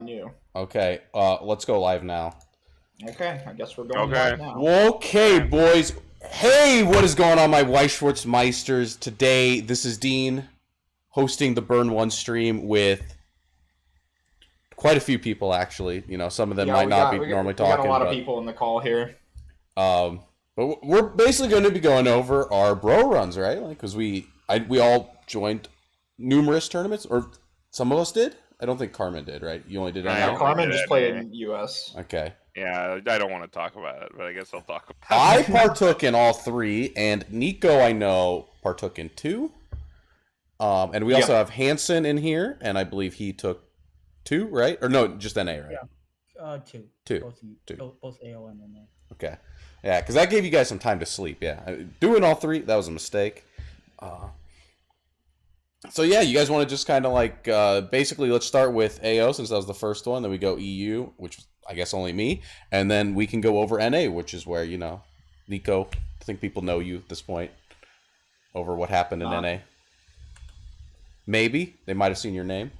You. Okay, let's go live now. Okay, I guess we're going Okay. live now. Okay, boys. Hey, what is going on, my Weiss Schwartzmeisters? Today, this is Dean hosting the BurnOne stream with quite a few people, actually. You know, some of them might not be normally talking. We got a lot of people in the call here. But we're basically going to be going over our bro runs, right? Like, because we all joined numerous tournaments, or some of us did. I don't think Carmen did, right? You only did NA? Yeah, Carmen just played in US. Okay. Yeah, I don't want to talk about it, but I guess I'll talk about it. I partook in all three, and Nico, I know, partook in two. And we also have Hansen in here, and I believe he took two, right? Or no, just NA, right? Yeah, two. Both AO and NA. Okay. Yeah, because that gave you guys some time to sleep, yeah. Doing all three, that was a mistake. So yeah, you guys want to just kind of like, basically let's start with AO since that was the first one, then we go EU, which I guess only me, and then we can go over NA, which is where, you know, Nico, I think people know you at this point, over what happened in NA. Maybe, they might have seen your name.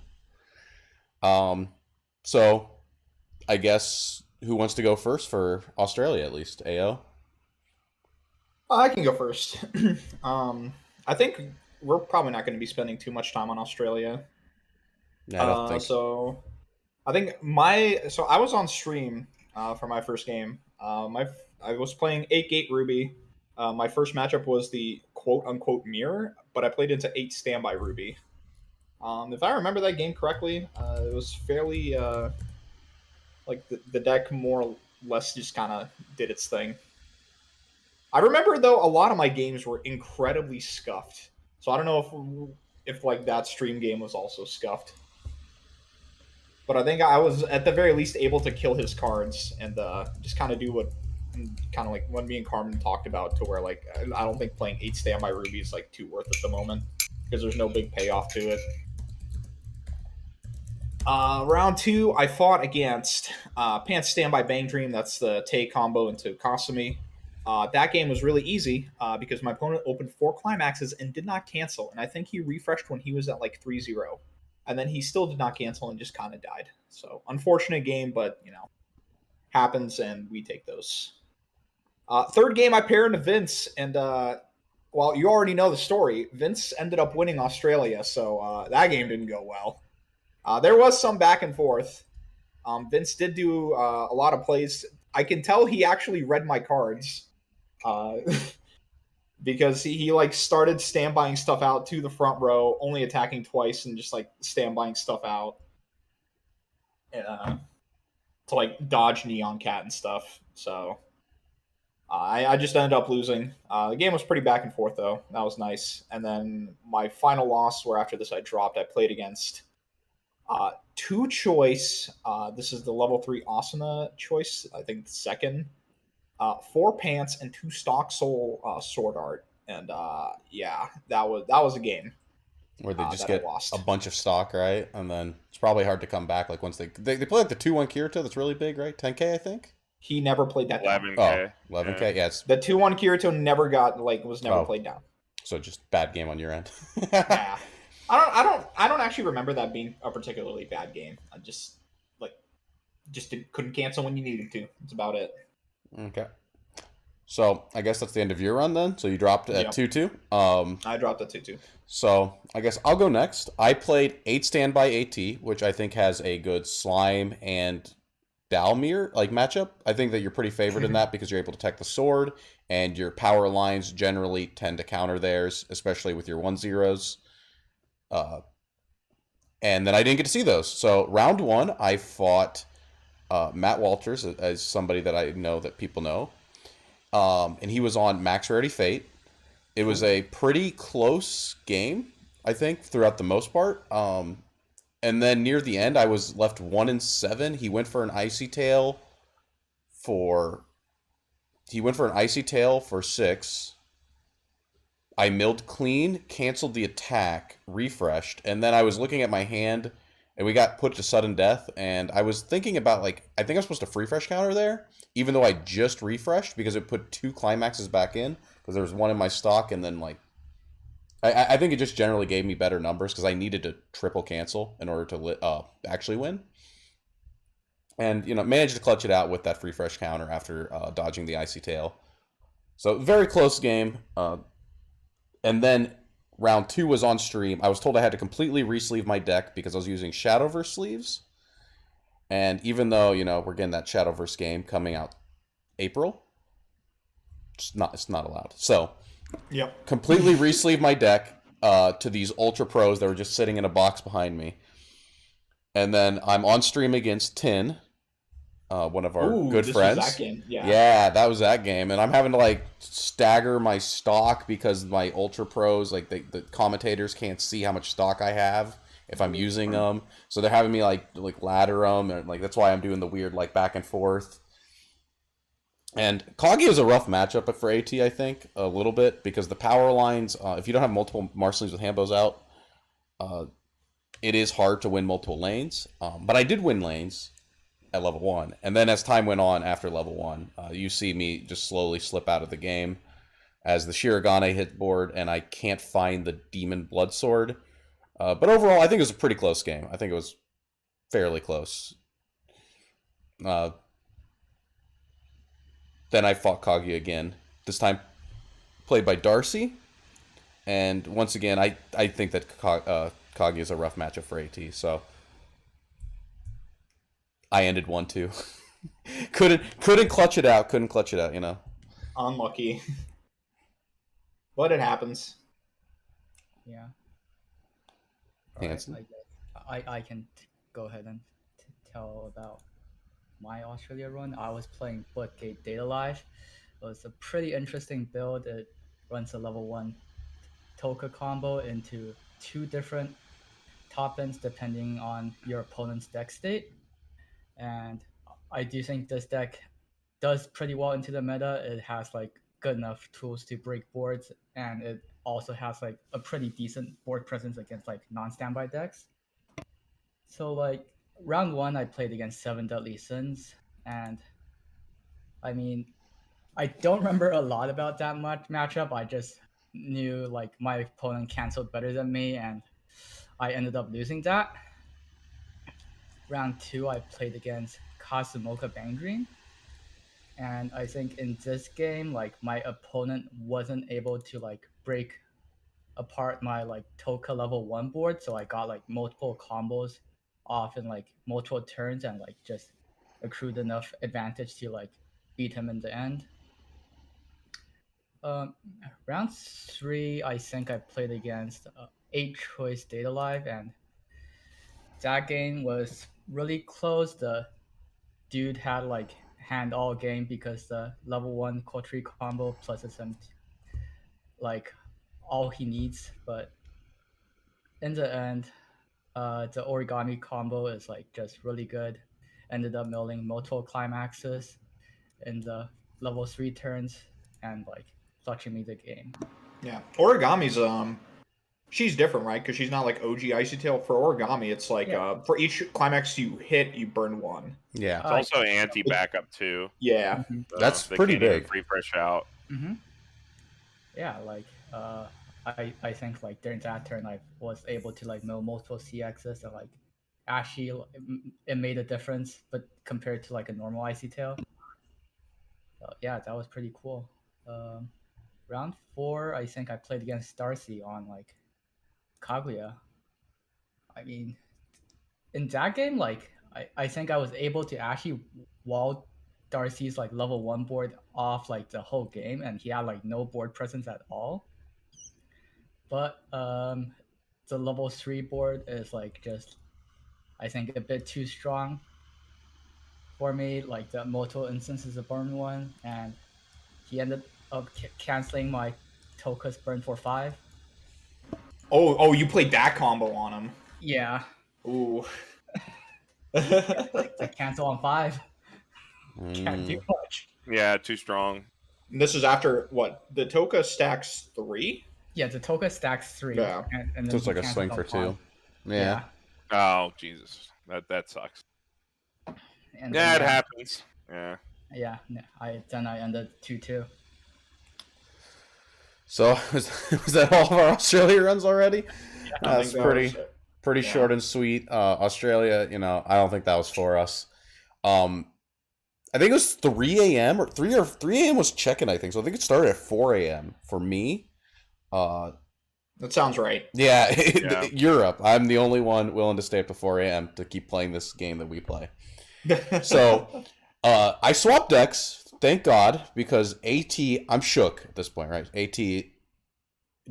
So, I guess, who wants to go first for Australia at least? AO? I can go first. I think we're probably not going to be spending too much time on Australia. Yeah, I don't think so. I think I was on stream for my first game. I was playing 8-Gate Ruby. My first matchup was the quote-unquote mirror, but I played into 8 Standby Ruby. If I remember that game correctly, it was fairly like the deck more or less just kind of did its thing. I remember though a lot of my games were incredibly scuffed, so I don't know if like that stream game was also scuffed. But I think I was at the very least able to kill his cards and just kind of do what kind of like what me and Carmen talked about, to where like I don't think playing 8 Standby Ruby is like too worth it at the moment because there's no big payoff to it. Round 2, I fought against Pants Standby Bang Dream. That's the Tay combo into Kasumi. That game was really easy because my opponent opened 4 climaxes and did not cancel. And I think he refreshed when he was at like 3-0. And then he still did not cancel and just kind of died. So, unfortunate game, but, you know, happens and we take those. Third game, I paired into Vince. And, well, you already know the story. Vince ended up winning Australia, so that game didn't go well. There was some back and forth. Vince did do a lot of plays. I can tell he actually read my cards because he like started standbying stuff out to the front row, only attacking twice and just like standbying stuff out to like dodge Neon Cat and stuff. So I just ended up losing. The game was pretty back and forth though. That was nice. And then my final loss, where after this I dropped, I played against 2 choice. This is the level 3 Asuna choice. I think the second. 4 pants and 2 stock soul sword art, and yeah, that was a game where they just get a bunch of stock, right? And then it's probably hard to come back. Like once they play like the 2-1 Kirito, that's really big, right? 10K, I think. He never played that 11K. down. Oh, 11K, yes. The 2-1 Kirito never was never played down. So just bad game on your end. Yeah. I don't actually remember that being a particularly bad game. I just couldn't cancel when you needed to. That's about it. Okay. So I guess that's the end of your run then. So you dropped at 2-2. I dropped at 2-2. So I guess I'll go next. I played 8 Standby AT, which I think has a good Slime and Dalmir like matchup. I think that you're pretty favored in that because you're able to tech the sword, and your power lines generally tend to counter theirs, especially with your 1-0s. And then I didn't get to see those. So round 1, I fought Matt Walters, as somebody that I know that people know. And he was on Max Rarity Fate. It was a pretty close game, I think, throughout the most part. And then near the end, I was left 1-7. He went for an Icy Tail for 6. I milled clean, canceled the attack, refreshed, and then I was looking at my hand, and we got put to sudden death, and I was thinking about, like, I think I was supposed to free fresh counter there, even though I just refreshed, because it put 2 climaxes back in, because there was 1 in my stock, and then, like, I think it just generally gave me better numbers, because I needed to triple cancel in order to actually win. and managed to clutch it out with that free fresh counter after dodging the icy tail. So very close game. And then round 2 was on stream. I was told I had to completely re-sleeve my deck because I was using Shadowverse sleeves. And even though we're getting that Shadowverse game coming out April, it's not allowed. So completely re-sleeve my deck to these Ultra Pros that were just sitting in a box behind me. And then I'm on stream against Tin, one of our good friends. Was that game. Yeah, that was that game. And I'm having to stagger my stock because my Ultra Pros, the commentators can't see how much stock I have if I'm using them. So they're having me ladder them, and that's why I'm doing the weird back and forth. And Kagi is a rough matchup for AT, I think, a little bit, because the power lines, if you don't have multiple Marcelings with Hambos out, it is hard to win multiple lanes. But I did win lanes at level 1. And then as time went on after level 1, you see me just slowly slip out of the game as the Shirogane hit board, and I can't find the Demon Bloodsword. But overall, I think it was a pretty close game. I think it was fairly close. Then I fought Kagi again, this time played by Darcy. And once again, I think that Kagi is a rough matchup for AT, so I ended 1-2. couldn't clutch it out, Unlucky. But it happens. Yeah. Hanson. I can go ahead and tell about my Australia run. I was playing Bloodgate Data Live. It was a pretty interesting build. It runs a level 1 Toka combo into 2 different top ends depending on your opponent's deck state. And I do think this deck does pretty well into the meta. It has good enough tools to break boards, and it also has a pretty decent board presence against non-standby decks. So round 1 I played against 7 Deadly Sins, and I mean, I don't remember a lot about that matchup. I just knew my opponent canceled better than me, and I ended up losing that. Round 2 I played against Kazumoka Bang Dream, and I think in this game my opponent wasn't able to break apart my Toka level 1 board, so I got multiple combos off in multiple turns and just accrued enough advantage to beat him in the end. Round 3 I think I played against 8 Choice Data Live, and that game was really close. The dude had hand all game because the level 1 Kotri combo plus SMT all he needs, but in the end the origami combo is just really good. Ended up milling multiple climaxes in the level 3 turns and clutching me the game. Yeah, Origami's she's different, right? Because she's not OG Icy Tail. For Origami, it's for each climax you hit, you burn 1. Yeah, it's also anti-backup too. Yeah, Mm-hmm. So that's they pretty can't even big. Free fresh out. Mm-hmm. Yeah, I think during that turn I was able to mill multiple CXs and actually it made a difference, but compared to a normal Icy Tail. Yeah, that was pretty cool. Round 4 I think I played against Darcy on Kaguya. I mean, in that game I think I was able to actually wall Darcy's level 1 board off the whole game, and he had no board presence at all. But the level 3 board is just I think a bit too strong for me. The multiple instances of BurnOne, and he ended up canceling my Toka's burn for 5. Oh, you played that combo on him. Yeah. Ooh. Cancel on 5. Can't do much. Yeah, too strong. And this is after what? The Toka stacks 3? Yeah, the Toka stacks 3. Yeah. And so it's he a cancels swing on for 5. 2. Yeah. Oh Jesus, that sucks. And Yeah, then, it happens. Yeah. Yeah, I ended 2-2. So was that all of our Australia runs already? I That's think that was pretty it. short and sweet. Australia, I don't think that was for us. I think it was 3 a.m. or 3 a.m. was check-in, I think. So I think it started at 4 a.m. for me. That sounds right. Yeah, Yeah. Europe. I'm the only one willing to stay up to 4 a.m. to keep playing this game that we play. So I swapped decks, thank God, because AT, I'm shook at this point, right? AT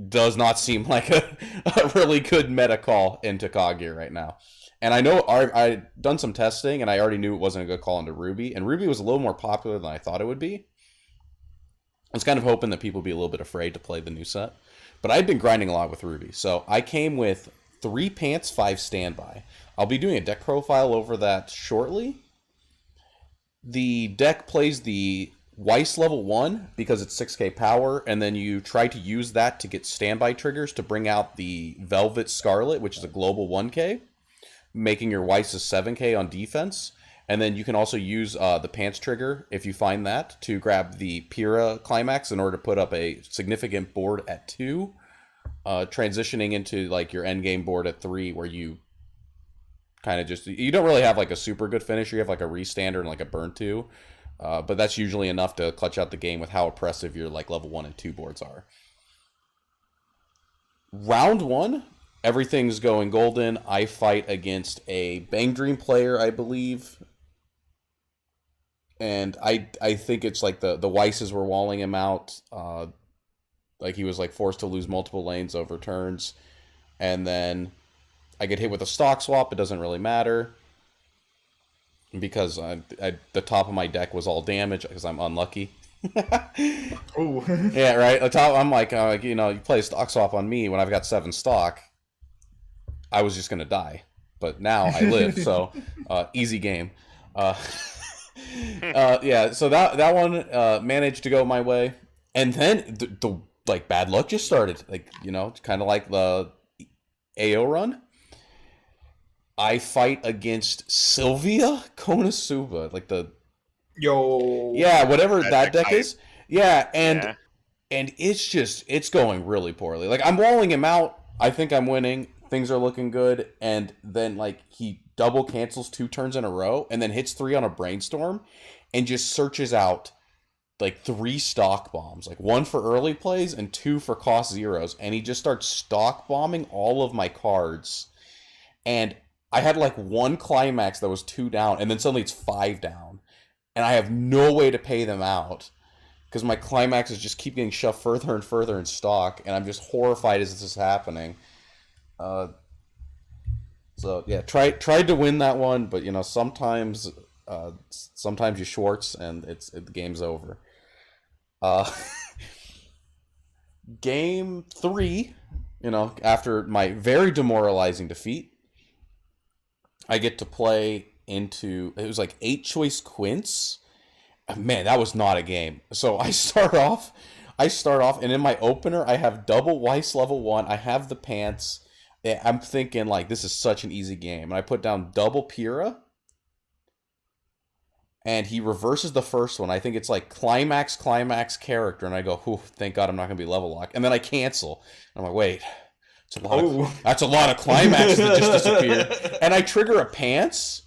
does not seem like a really good meta call into Kagir right now. And I know I'd done some testing, and I already knew it wasn't a good call into Ruby. And Ruby was a little more popular than I thought it would be. I was kind of hoping that people would be a little bit afraid to play the new set. But I'd been grinding a lot with Ruby. So I came with 3 pants, 5 standby. I'll be doing a deck profile over that shortly. The deck plays the Weiss level 1 because it's 6k power, and then you try to use that to get standby triggers to bring out the Velvet Scarlet, which is a global 1k. Making your Weiss a 7k on defense. And then you can also use the Pants trigger, if you find that, to grab the Pyrrha Climax in order to put up a significant board at 2. Transitioning into like your endgame board at 3, where you kind of just... You don't really have like a super good finisher. You have like a Restander and like a Burn 2. But that's usually enough to clutch out the game with how oppressive your like level 1 and 2 boards are. Round 1... Everything's going golden. I fight against a Bang Dream player, I believe. And I think it's like the Weisses were walling him out. Like he was like forced to lose multiple lanes over turns. And then I get hit with a stock swap. It doesn't really matter. Because the top of my deck was all damage because I'm unlucky. Ooh. Yeah, right. The top, I'm like, you know, you play a stock swap on me when I've got 7 stock. I was just going to die. But now I live, so easy game. Yeah, so that one managed to go my way. And then the like bad luck just started. Like, you know, kind of like the AO run. I fight against Sylvia Konosuba, like the... Yo. Yeah, whatever that deck guy. is. Yeah, and... Yeah. And it's going really poorly. Like, I'm walling him out. I think I'm winning. Things are looking good. And then, like, he double cancels 2 turns in a row and then hits 3 on a Brainstorm and just searches out, like, 3 stock bombs. Like, 1 for early plays and 2 for cost zeros. And he just starts stock bombing all of my cards. And I had, like, 1 climax that was 2 down. And then suddenly it's 5 down. And I have no way to pay them out. Because my climaxes just keep getting shoved further and further in stock, and I'm just horrified as this is happening. So yeah, tried to win that one, but you know sometimes you Schwartz and the game's over. Game 3, you know, after my very demoralizing defeat, I get to play into, it was like 8 choice Quince. Man, that was not a game. So I start off, and in my opener, I have double Weiss level 1. I have the pants. I'm thinking, like, this is such an easy game. And I put down double Pyrrha. And he reverses the first one. I think it's like climax character. And I go, whew, thank God I'm not going to be level locked. And then I cancel. I'm like, wait, that's a lot of climax that just disappeared. And I trigger a pants.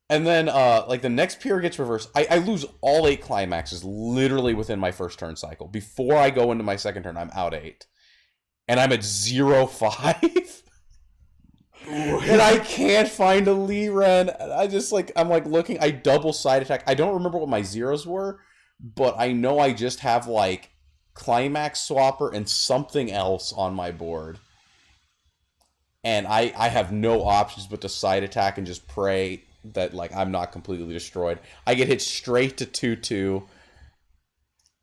And then, like, the next Pyrrha gets reversed. I lose all 8 climaxes literally within my first turn cycle. Before I go into my second turn, I'm out 8. And I'm at 0-5. And I can't find a Lee Ren. I just, like, I'm, like, looking. I double side attack. I don't remember what my zeros were, but I know I just have, like, climax swapper and something else on my board. And I have no options but to side attack and just pray that, like, I'm not completely destroyed. I get hit straight to 2-2.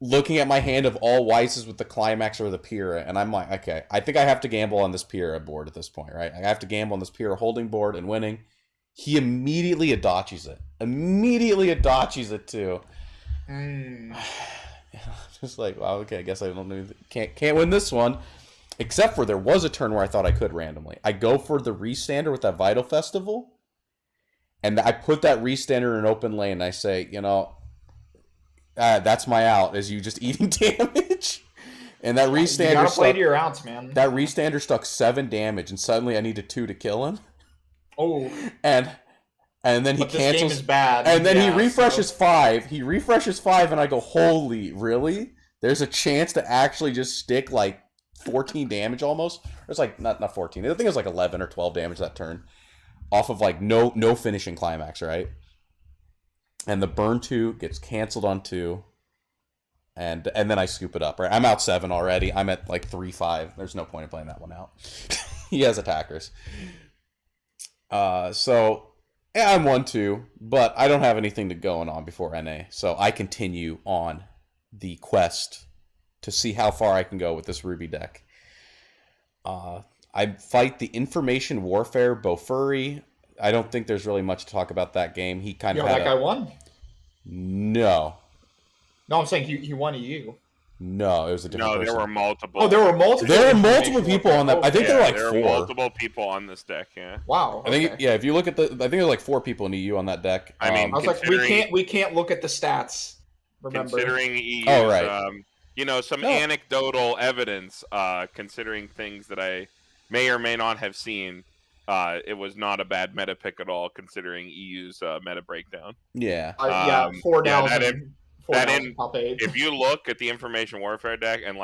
Looking at my hand of all Weisses with the climax or the Pyrrha, and I'm like, okay, I think I have to gamble on this Pyrrha board at this point, right? I have to gamble on this Pyrrha holding board and winning. He immediately Adachi's it. Too. Just like, wow, okay, I guess I don't know. Can't win this one. Except for there was a turn where I thought I could randomly. I go for the Restander with that Vital Festival. And I put that Restander in an open lane, and I say, you know, that's my out, is you just eating damage. And that Restander you gotta play to your outs, man. That Restander stuck 7 damage, and suddenly I needed 2 to kill him. Oh. And And then he But this game cancels. is bad. And then Yeah, he refreshes so- 5. He refreshes 5, and I go, holy, really? There's a chance to actually just stick like 14 damage almost. It's like not 14. I think it was like 11 or 12 damage that turn, off of like no finishing climax, right? And the burn 2 gets canceled on 2, and then I scoop it up. Right, I'm out 7 already. I'm at like 3-5. There's no point in playing that one out. He has attackers. So. Yeah, I'm 1-2, but I don't have anything to going on before NA, so I continue on the quest to see how far I can go with this Ruby deck. I fight the Information Warfare Bofuri. I don't think there's really much to talk about that game. He kind of had that guy won? No. No, I'm saying he won EU. No, it was a different person. there were multiple. Oh, there were multiple. There were multiple people on that. I think there were like there 4. were multiple people on this deck. Yeah. Wow. I think if you look at I think there were like 4 people in EU on that deck. I mean, I was like, we can't look at the stats. Remember, considering EU's, Oh, right. Some anecdotal evidence, considering things that I may or may not have seen, it was not a bad meta pick at all, considering EU's meta breakdown. Yeah. 4 down. Top 8. If you look at the Information Warfare deck and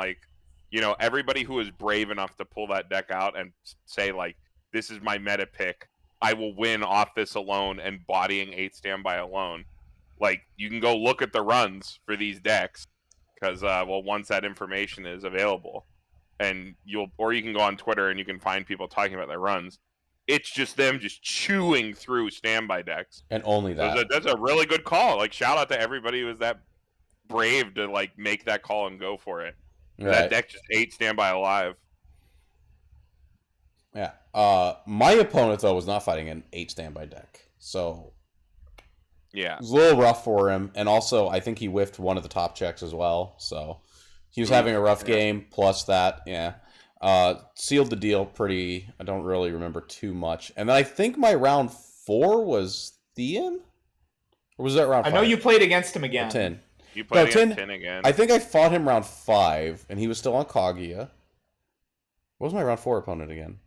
everybody who is brave enough to pull that deck out and say like, this is my meta pick, I will win off this alone and bodying 8 standby alone. Like, you can go look at the runs for these decks because once that information is available, and you can go on Twitter and you can find people talking about their runs. It's just them just chewing through standby decks, and only that. That's a really good call. Like, shout out to everybody who was that brave to like make that call and go for it. Right. That deck just 8 standby alive. Yeah. My opponent though was not fighting an 8 standby deck, so yeah, it was a little rough for him. And also, I think he whiffed one of the top checks as well, so he was having a rough game. Plus that, sealed the deal pretty. I don't really remember too much. And then I think my round 4 was Thean, or was that round 5? I know you played against him again. 10. You played against 10 again. I think I fought him round 5, and he was still on Kaguya. What was my round 4 opponent again?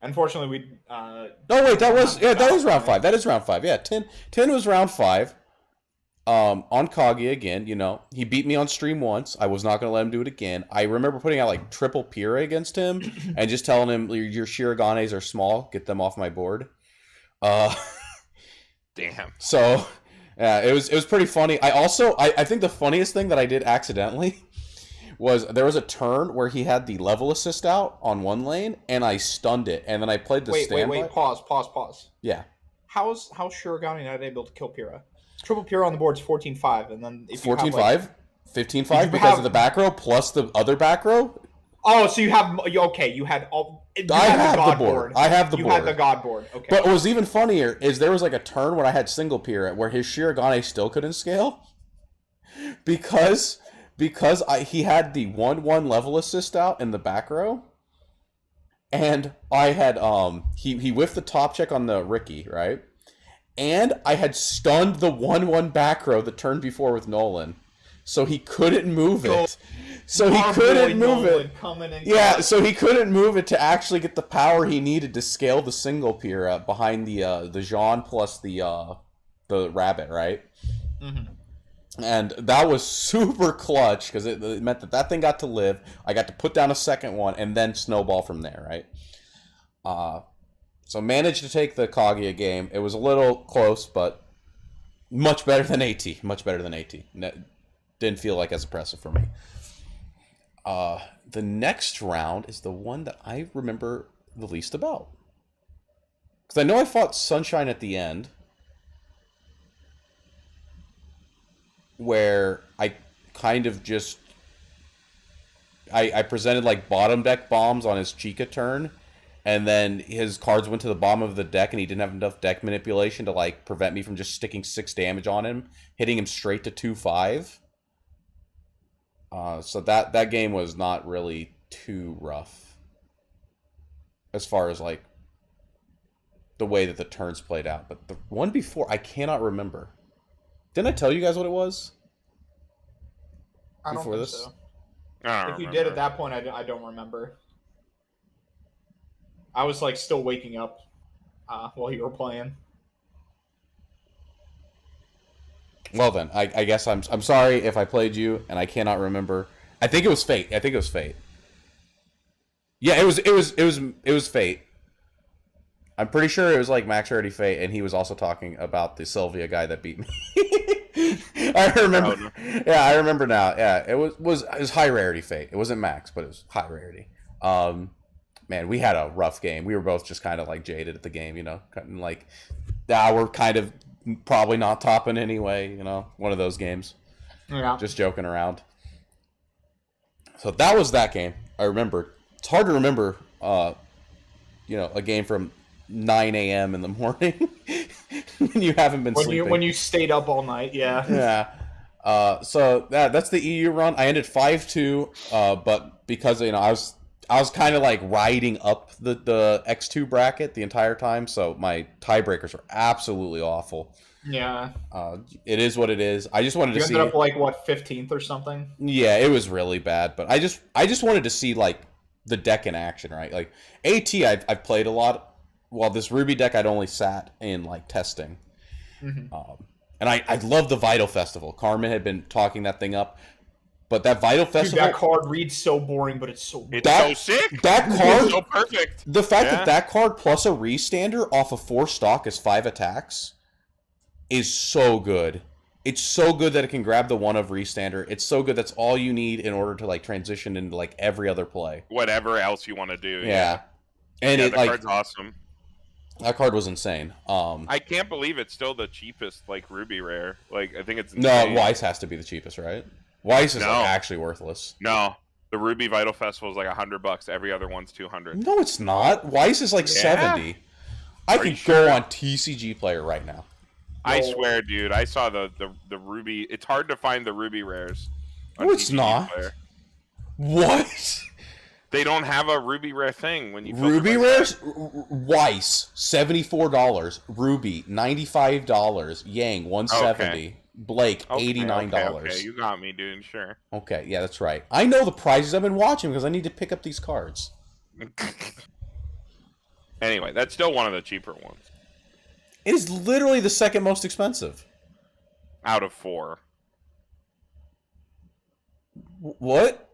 Unfortunately, we. Oh wait, that is round 5. That is round 5. Yeah, 10 was round 5. On Kaguya again. He beat me on stream once. I was not going to let him do it again. I remember putting out like triple Pyrrha against him and just telling him your Shiraganes are small. Get them off my board. Damn. So, yeah, it was pretty funny. I think the funniest thing that I did accidentally was there was a turn where he had the level assist out on one lane, and I stunned it, and then I played the standby. Wait, pause. Yeah. How's Shirogane not able to kill Pyrrha? Triple Pyrrha on the board is 14-5, and then if you 14-5? 15-5 because of the back row plus the other back row? Oh, so you have... Okay, you had all... I have the board. I have the board. You had the God board. Okay. But what was even funnier is there was like a turn when I had single Pyrrha where his Shirogane still couldn't scale because he had the 1/1 level assist out in the back row, and I had he whiffed the top check on the Ricky, right? And I had stunned the 1/1 back row the turn before with Nolan, so he couldn't move it. So he couldn't move it. Yeah, so he couldn't move it to actually get the power he needed to scale the single Pyrrha behind the Jean plus the rabbit, right? Mm-hmm. And that was super clutch because it meant that thing got to live. I got to put down a second one and then snowball from there, right? So managed to take the Kaguya game. It was a little close, but much better than AT. Much better than AT. Didn't feel like as impressive for me. The next round is the one that I remember the least about. Because I know I fought Sunshine at the end, where I kind of just... I presented like bottom deck bombs on his Chica turn, and then his cards went to the bottom of the deck, and he didn't have enough deck manipulation to like prevent me from just sticking 6 damage on him, hitting him straight to 2-5. So that game was not really too rough as far as like the way that the turns played out. But the one before, I cannot remember. Didn't I tell you guys what it was? I don't before think this? so. If you did at that point, I don't remember. I was like still waking up while you were playing. Well then, I guess I'm sorry if I played you and I cannot remember. I think it was Fate. Yeah, it was Fate. I'm pretty sure it was like Max Rarity Fate, and he was also talking about the Sylvia guy that beat me. I remember. Oh, no. Yeah, I remember now. Yeah, it was high rarity Fate. It wasn't Max, but it was high rarity. Man, we had a rough game. We were both just kind of like jaded at the game, you know, like, we're kind of probably not topping anyway, you know, one of those games. Yeah. Just joking around. So that was that game. I remember. It's hard to remember, you know, a game from 9 a.m. in the morning when you haven't been sleeping. When you stayed up all night, yeah. Yeah. So that's the EU run. I ended 5-2, but because, you know, I was kind of like riding up the X2 bracket the entire time, so my tiebreakers were absolutely awful. Yeah. It is what it is. I just wanted to see. You ended up like what, 15th or something? Yeah, it was really bad, but I just wanted to see like the deck in action, right? Like AT, I've played a lot. Well, this Ruby deck I'd only sat in like testing. Mm-hmm. And I love the Vital Festival. Carmen had been talking that thing up. But that Vital Festival... Dude, that card reads so boring, but it's so... It's so sick! That card... It's so perfect! The fact that card plus a Restander off of 4 stock is 5 attacks is so good. It's so good that it can grab the 1 of Restander. It's so good that's all you need in order to like transition into like every other play. Whatever else you want to do. Yeah. And yeah, it the like... card's awesome. That card was insane. I can't believe it's still the cheapest, like, Ruby rare. Like, I think it's insane. No, Weiss has to be the cheapest, right? Weiss is like actually worthless. No, the Ruby Vital Festival is like $100. Every other one's $200. No, it's not. Weiss is like 70. I could go on TCG Player right now. I swear, dude. I saw the Ruby. It's hard to find the Ruby rares. No, it's TCG not. Player. What? They don't have a Ruby rare thing when you Ruby rares. Weiss $74. Ruby $95. Yang $170. Okay. Blake $89. Okay, you got me, dude. Sure. Okay, yeah, that's right. I know the prizes. I've been watching because I need to pick up these cards. Anyway, that's still one of the cheaper ones. It is literally the second most expensive. Out of 4. What?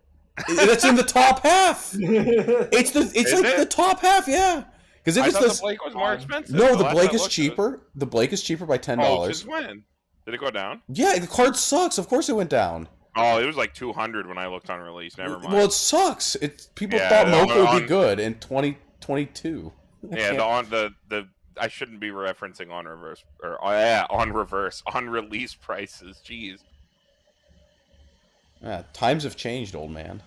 That's in the top half. It's the top half, yeah. Because if I it's thought the Blake was more expensive. No, the Blake is cheaper. The Blake is cheaper by $10. Oh, since when? Did it go down? Yeah, the card sucks. Of course it went down. Oh, it was like 200 when I looked on release. Never mind. Well, it sucks. People thought Mocha would be good in 2022. Yeah, the I shouldn't be referencing on reverse on release prices. Jeez. Yeah, times have changed, old man.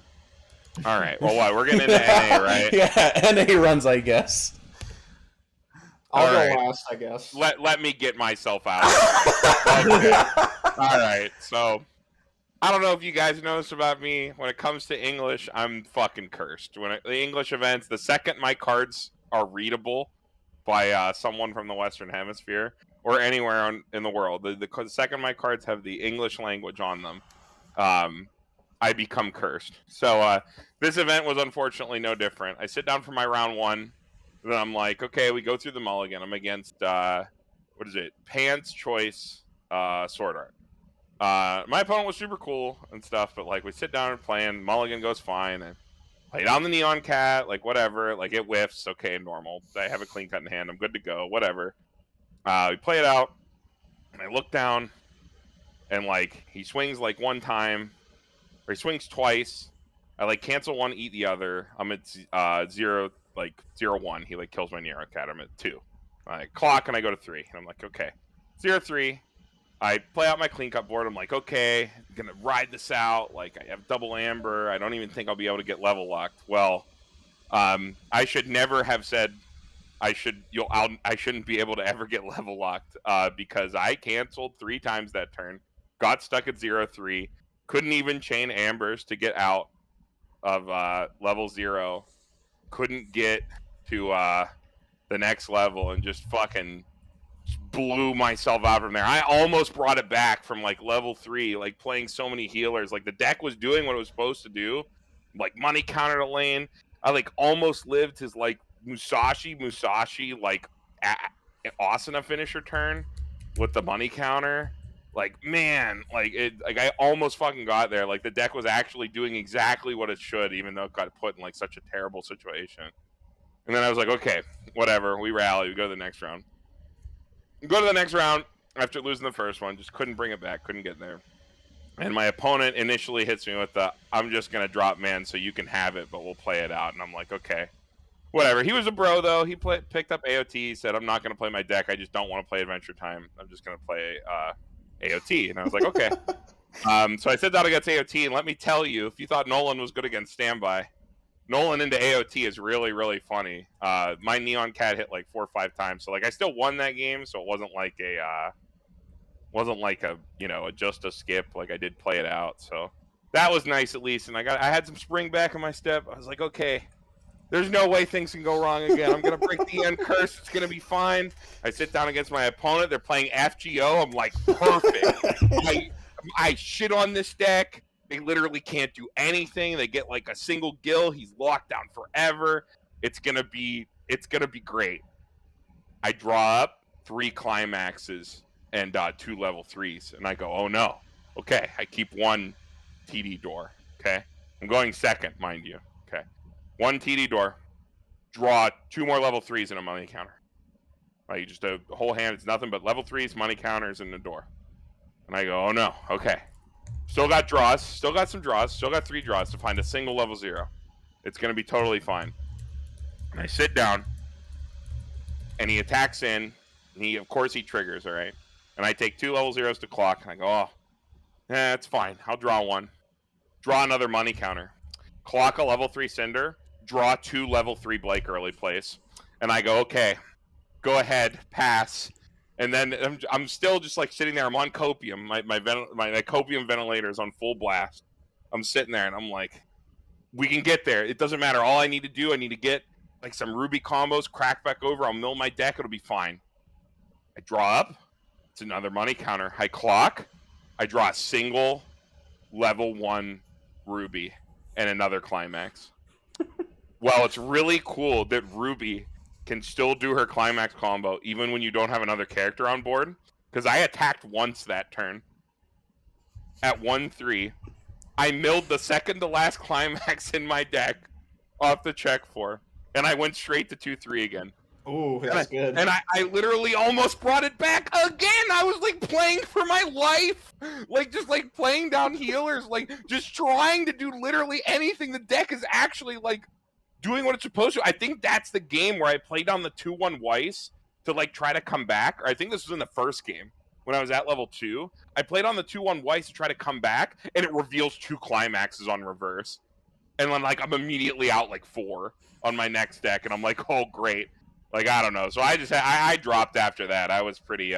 All right. Well, what? We're getting into NA, right? Yeah, NA runs, I guess. I'll go last, I guess. Let me get myself out. Okay. All right. So, I don't know if you guys noticed about me. When it comes to English, I'm fucking cursed. The English events, the second my cards are readable by someone from the Western Hemisphere or anywhere in the world, the second my cards have the English language on them, I become cursed. So this event was unfortunately no different. I sit down for my round 1. Then I'm like, okay, we go through the mulligan. I'm against, what is it? Pants, Choice, Sword Art. My opponent was super cool and stuff, but like we sit down and playing, mulligan goes fine, and play down the Neon Cat, like whatever, like it whiffs, okay, normal. I have a clean cut in hand, I'm good to go, whatever. We play it out, and I look down, and like he swings like 1 time, or he swings twice. I like cancel 1, eat the other. I'm at 0, like 0-1. He like kills my Neon Cat. I'm at 2. I clock and I go to 3, and I'm like, okay, 0-3. I play out my clean cut board. I'm like, okay, I'm gonna ride this out. Like I have double amber. I don't even think I'll be able to get level locked. Well, I should never have said I shouldn't be able to ever get level locked because I canceled 3 times that turn, got stuck at 0-3, couldn't even chain ambers to get out of level 0, couldn't get to the next level, and just fucking blew myself out from there. I almost brought it back from like level 3, like playing so many healers. Like the deck was doing what it was supposed to do, like money counter to lane. I like almost lived his like Musashi, like Asuna finisher turn with the money counter. Like, man, like I almost fucking got there. Like, the deck was actually doing exactly what it should, even though it got put in like such a terrible situation. And then I was like, okay, whatever. We rally. We go to the next round. Go to the next round after losing the first one. Just couldn't bring it back. Couldn't get there. And my opponent initially hits me with the, I'm just going to drop man so you can have it, but we'll play it out. And I'm like, okay, whatever. He was a bro, though. He picked up AOT. He said, I'm not going to play my deck. I just don't want to play Adventure Time. I'm just going to play AOT. And I was like, okay. So I sit down against AOT, and let me tell you, if you thought Nolan was good against Standby, Nolan into AOT is really, really funny. My Neon Cat hit like 4 or 5 times. So, like, I still won that game, so it wasn't like a just a skip. Like, I did play it out, so that was nice at least. And I had some spring back in my step. I was like, okay, there's no way things can go wrong again. I'm gonna break the end curse. It's gonna be fine. I sit down against my opponent. They're playing FGO. I'm like, perfect. I shit on this deck. They literally can't do anything. They get like a single gill. He's locked down forever. It's gonna be great. I draw up 3 climaxes and 2 level 3s, and I go, oh no. Okay, I keep 1 TD door. Okay, I'm going second, mind you. Okay, 1 TD door, draw 2 more level 3s and a money counter. Like, just a whole hand. It's nothing but level 3s, money counters, and the door. And I go, oh no. Okay, still got draws, still got some draws, still got 3 draws to find a single level 0. It's gonna be totally fine. And I sit down, and he attacks in. And of course, he triggers. All right. And I take 2 level 0s to clock, and I go, oh, it's fine. I'll draw 1. Draw another money counter. Clock a level 3 Cinder. Draw 2 level 3 Blake early plays. And I go, okay, go ahead, pass. And then I'm still just like sitting there. I'm on copium. My copium ventilator is on full blast. I'm sitting there, and I'm like, we can get there. It doesn't matter. All I need to do, I need to get like some Ruby combos, crack back over. I'll mill my deck. It'll be fine. I draw up. It's another money counter. I clock. I draw a single level 1 Ruby and another climax. Well, it's really cool that Ruby can still do her climax combo even when you don't have another character on board. Because I attacked once that turn at 1-3. I milled the second to last climax in my deck off the check 4, and I went straight to 2-3 again. Ooh, that's good. And I literally almost brought it back again. I was like playing for my life. Like just like playing down healers, like just trying to do literally anything. The deck is actually like doing what it's supposed to. I think that's the game where I played down the 2-1 Weiss to like try to come back. Or I think this was in the first game when I was at level 2. I played on the 2-1 Weiss to try to come back, and it reveals 2 climaxes on reverse. And then like I'm immediately out like 4 on my next deck, and I'm like, oh great. Like, I don't know. So I dropped after that. I was pretty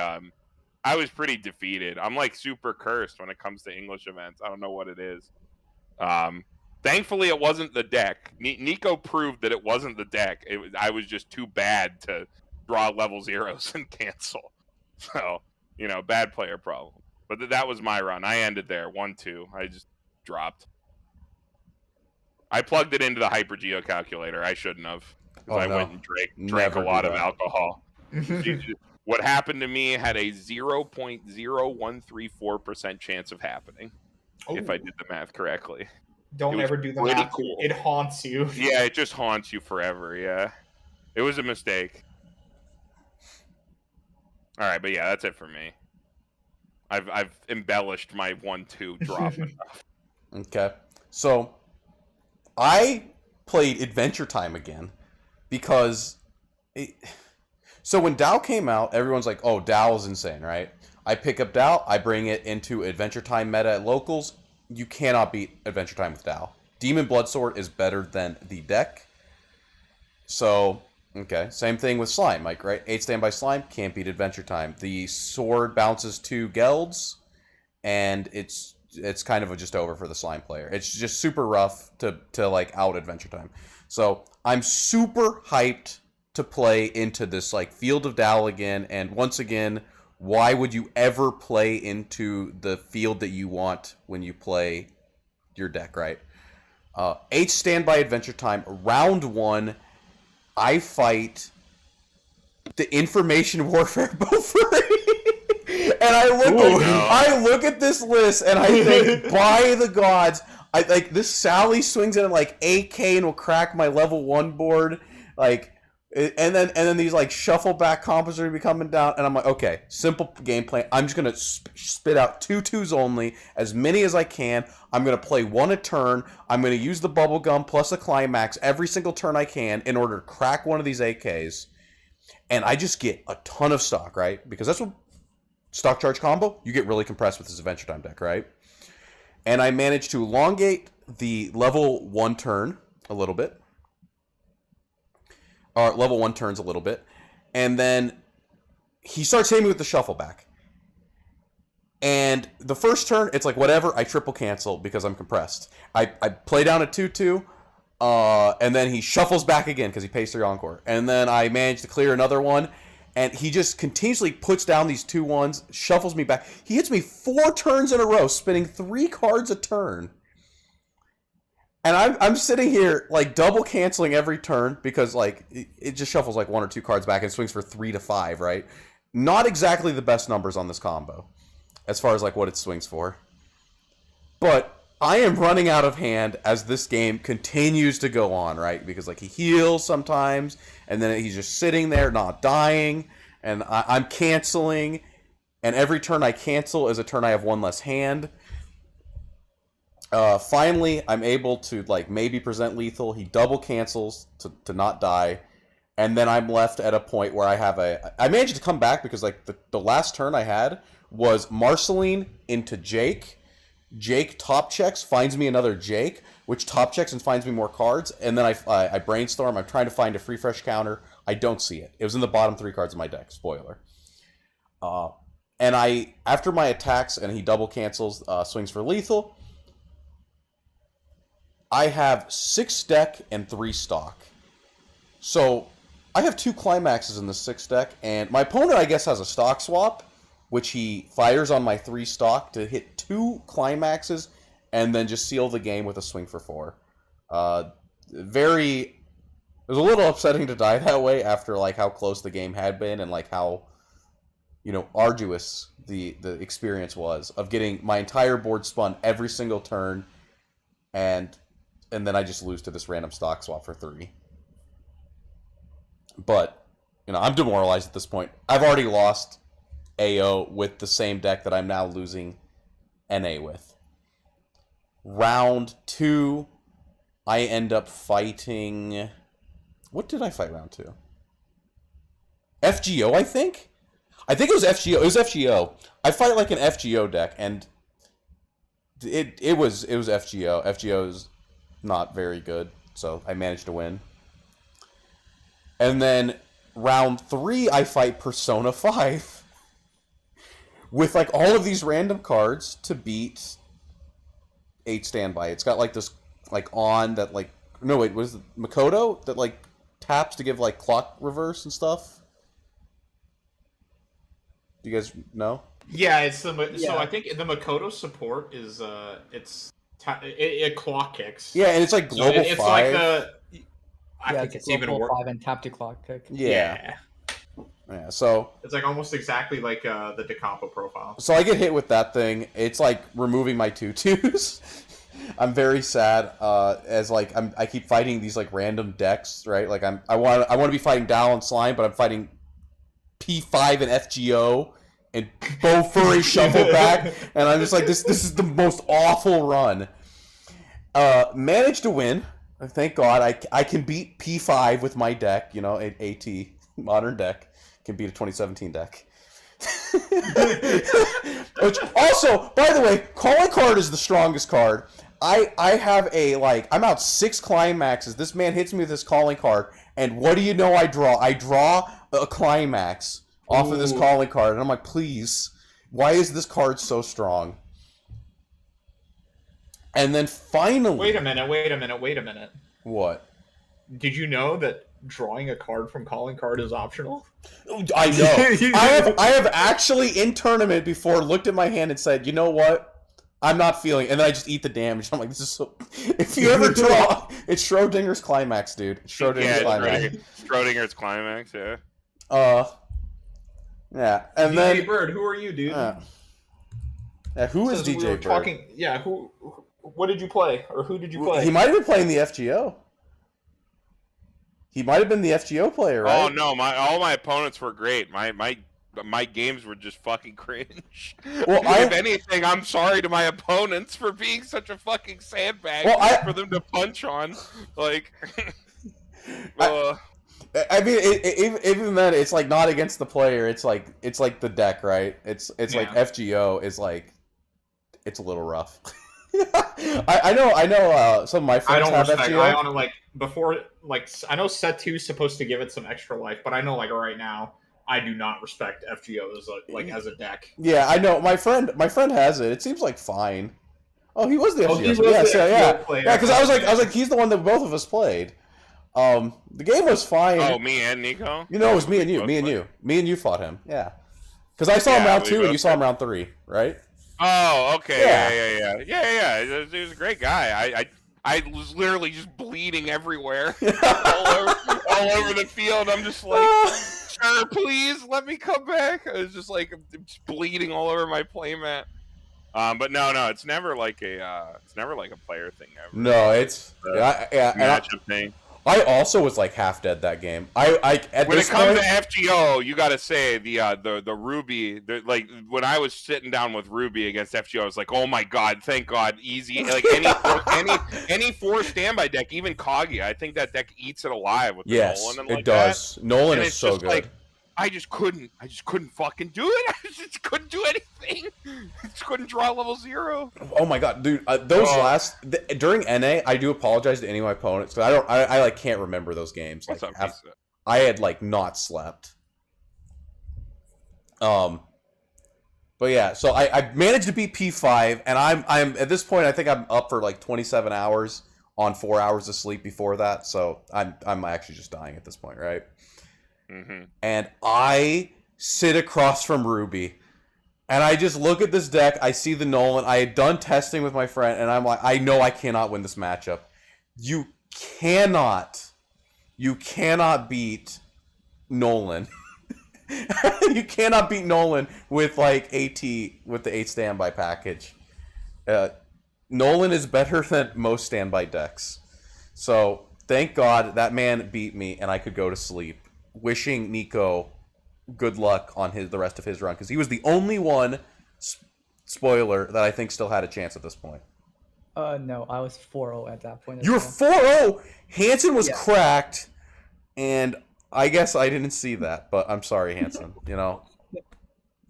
defeated. I'm like super cursed when it comes to English events. I don't know what it is. Thankfully, it wasn't the deck. Nico proved that it wasn't the deck. I was just too bad to draw level 0s and cancel. So, bad player problem. But that was my run. I ended there, 1-2. I just dropped. I plugged it into the Hyper Geo calculator. I shouldn't have. Because I went and drank a lot of alcohol. What happened to me had a 0.0134% chance of happening. Ooh. If I did the math correctly. Don't ever do the math. Cool. It haunts you. Yeah, it just haunts you forever. Yeah. It was a mistake. All right, but yeah, that's it for me. I've embellished my 1-2 drop enough. Okay. So I played Adventure Time again. Because, so when DAO came out, everyone's like, oh, DAO is insane, right? I pick up DAO, I bring it into Adventure Time meta at locals. You cannot beat Adventure Time with DAO. Demon Bloodsword is better than the deck. So, okay, same thing with Slime, Mike, right? 8 standby Slime, can't beat Adventure Time. The sword bounces 2 Gelds, and it's kind of just over for the Slime player. It's just super rough to like out Adventure Time. So I'm super hyped to play into this like Field of DAO again. And once again, why would you ever play into the field that you want when you play your deck, right? 8 standby Adventure Time, round 1. I fight the information warfare Bofuri. And I look at this list and I think, by the gods, this Sally swings in at like 8K and will crack my level 1 board, like, and then these like shuffle back combos are be coming down, and I'm like, okay, simple game plan. I'm just gonna spit out 2/2s only, as many as I can. I'm gonna play 1 a turn. I'm gonna use the bubblegum plus a climax every single turn I can in order to crack one of these AKs, and I just get a ton of stock, right? Because that's what stock charge combo, you get really compressed with this Adventure Time deck, right? And I managed to elongate the level 1 turn a little bit. Or level 1 turns a little bit. And then he starts hitting me with the shuffle back. And the first turn, it's like, whatever, I triple cancel because I'm compressed. I play down a 2/2, and then he shuffles back again because he pays 3 encore. And then I manage to clear another one. And he just continuously puts down these 2/1s, shuffles me back. He hits me 4 turns in a row, spinning 3 cards a turn. And I'm sitting here, like, double canceling every turn because, like, it just shuffles, like, 1 or 2 cards back and swings for 3 to 5, right? Not exactly the best numbers on this combo as far as, like, what it swings for. But I am running out of hand as this game continues to go on, right? Because, like, he heals sometimes, and then he's just sitting there not dying, and I'm canceling, and every turn I cancel is a turn I have 1 less hand. Finally, I'm able to, like, maybe present lethal. He double cancels to not die, and then I'm left at a point where I managed to come back because, like, the last turn I had was Marceline into Jake. Jake top checks, finds me another Jake, which top checks and finds me more cards, and then I brainstorm. I'm trying to find a free fresh counter. I don't see it. It was in the bottom 3 cards of my deck. Spoiler. And after my attacks and he double cancels, swings for lethal, I have 6 deck and 3 stock. So I have 2 climaxes in the 6 deck, and my opponent, I guess, has a stock swap, which he fires on my 3 stock to hit 2 climaxes and then just seal the game with a swing for 4. It was a little upsetting to die that way after, like, how close the game had been and, like, how, you know, arduous the experience was of getting my entire board spun every single turn, and then I just lose to this random stock swap for 3. But, you know, I'm demoralized at this point. I've already lost AO with the same deck that I'm now losing NA with. Round 2, I end up fighting... What did I fight round 2? FGO, I think? I think it was FGO. It was FGO. I fight like an FGO deck, and it was FGO. FGO is not very good, so I managed to win. And then round 3, I fight Persona 5 with, like, all of these random cards to beat 8 standby. It's got, like, this, like, on that, like, no, wait, what is it? Makoto that, like, taps to give, like, clock reverse and stuff. Do you guys know? Yeah, it's so I think the Makoto support is it clock kicks. Yeah, and it's like global 5. It's like I think it's even worse. 5 and tap to clock kick. Yeah, so it's like almost exactly like the Decampo profile. So I get hit with that thing. It's like removing my 2/2s. I'm very sad. As like I keep fighting these like random decks, right? Like I want to be fighting Dow and Slime, but I'm fighting P5 and FGO and Bofuri shuffle back, and I'm just like this is the most awful run. Managed to win. Thank God. I can beat P5 with my deck. You know, AT modern deck can beat a 2017 deck. Which also, by the way, calling card is the strongest card. I have I'm out 6 climaxes. This man hits me with this calling card, and what do you know I draw? I draw a climax off of this calling card, and I'm like, please, why is this card so strong? And then finally... Wait a minute. What? Did you know that drawing a card from calling card is optional? I know. I have actually, in tournament before, looked at my hand and said, you know what? I'm not feeling, and then I just eat the damage. I'm like, this is so. If you ever draw, it's Schrodinger's climax, dude. It's Schrodinger's climax. Schrodinger's climax. Yeah. Yeah, and DJ then Bird, who are you, dude? Who is Says DJ we were Bird? talking. Yeah, who? What did you play, or who did you play? He might have been playing the FGO. He might have been the FGO player, right? Oh no, all my opponents were great. My games were just fucking cringe. Well, if anything, I'm sorry to my opponents for being such a fucking sandbag for them to punch on. Like, I mean, even then, it's like not against the player. It's like the deck, right? It's like FGO is like, it's a little rough. I know. Some of my friends have FGO. I don't like before. Like, I know set 2 is supposed to give it some extra life, but I know like right now, I do not respect FGO as a deck. Yeah, I know. My friend has it. It seems like fine. Oh, he was the FGO. He was the FGO player. Yeah. Because I was like, he's the one that both of us played. The game was fine. Oh, me and Nico. You know, it was me and you. Me and you fought him. Yeah. Because I saw him round 2 and you saw him round 3, right? Oh, okay. Yeah. He was a great guy. I was literally just bleeding everywhere, all over the field. I'm just like, sir, please let me come back. I was just like just bleeding all over my playmat. But no, it's never like a player thing ever. No, it's matchup thing. I also was like half dead that game. When it comes to FGO, you got to say the Ruby. Like when I was sitting down with Ruby against FGO, I was like, oh my god, thank God, easy. Like any 4 standby deck, even Kagi, I think that deck eats it alive with Nolan. And it does. That. Nolan and is so good. Like, I just couldn't fucking do it. I just couldn't do anything. I just couldn't draw level 0. Oh my god, dude! During NA, I do apologize to any of my opponents because I like can't remember those games. Like I had like not slept. But yeah, so I managed to beat P5, and I'm at this point I think I'm up for like 27 hours on 4 hours of sleep before that. So I'm actually just dying at this point, right? Mm-hmm. And I sit across from Ruby, and I just look at this deck. I see the Nolan. I had done testing with my friend, and I'm like, I know I cannot win this matchup. You cannot beat Nolan. You cannot beat Nolan with like AT with the 8 standby package. Nolan is better than most standby decks. So thank God that man beat me, and I could go to sleep. Wishing Nico good luck on the rest of his run, because he was the only one, spoiler, that I think still had a chance at this point. No, I was 4-0 at that point. You were 4-0? Hansen was cracked, and I guess I didn't see that, but I'm sorry, Hansen. You know,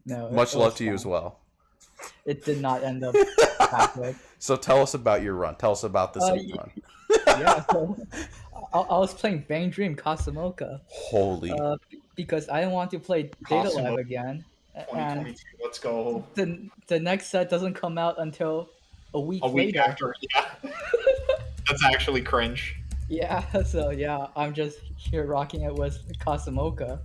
no, much love to you as well. It did not end up halfway. So tell us about your run. Tell us about this run. Yeah, so I was playing Bang Dream Kasamoka. Holy. Because I didn't want to play Data Live again. 2022, let's go. The next set doesn't come out until a week later. After, yeah. That's actually cringe. Yeah, so yeah, I'm just here rocking it with Kasamoka.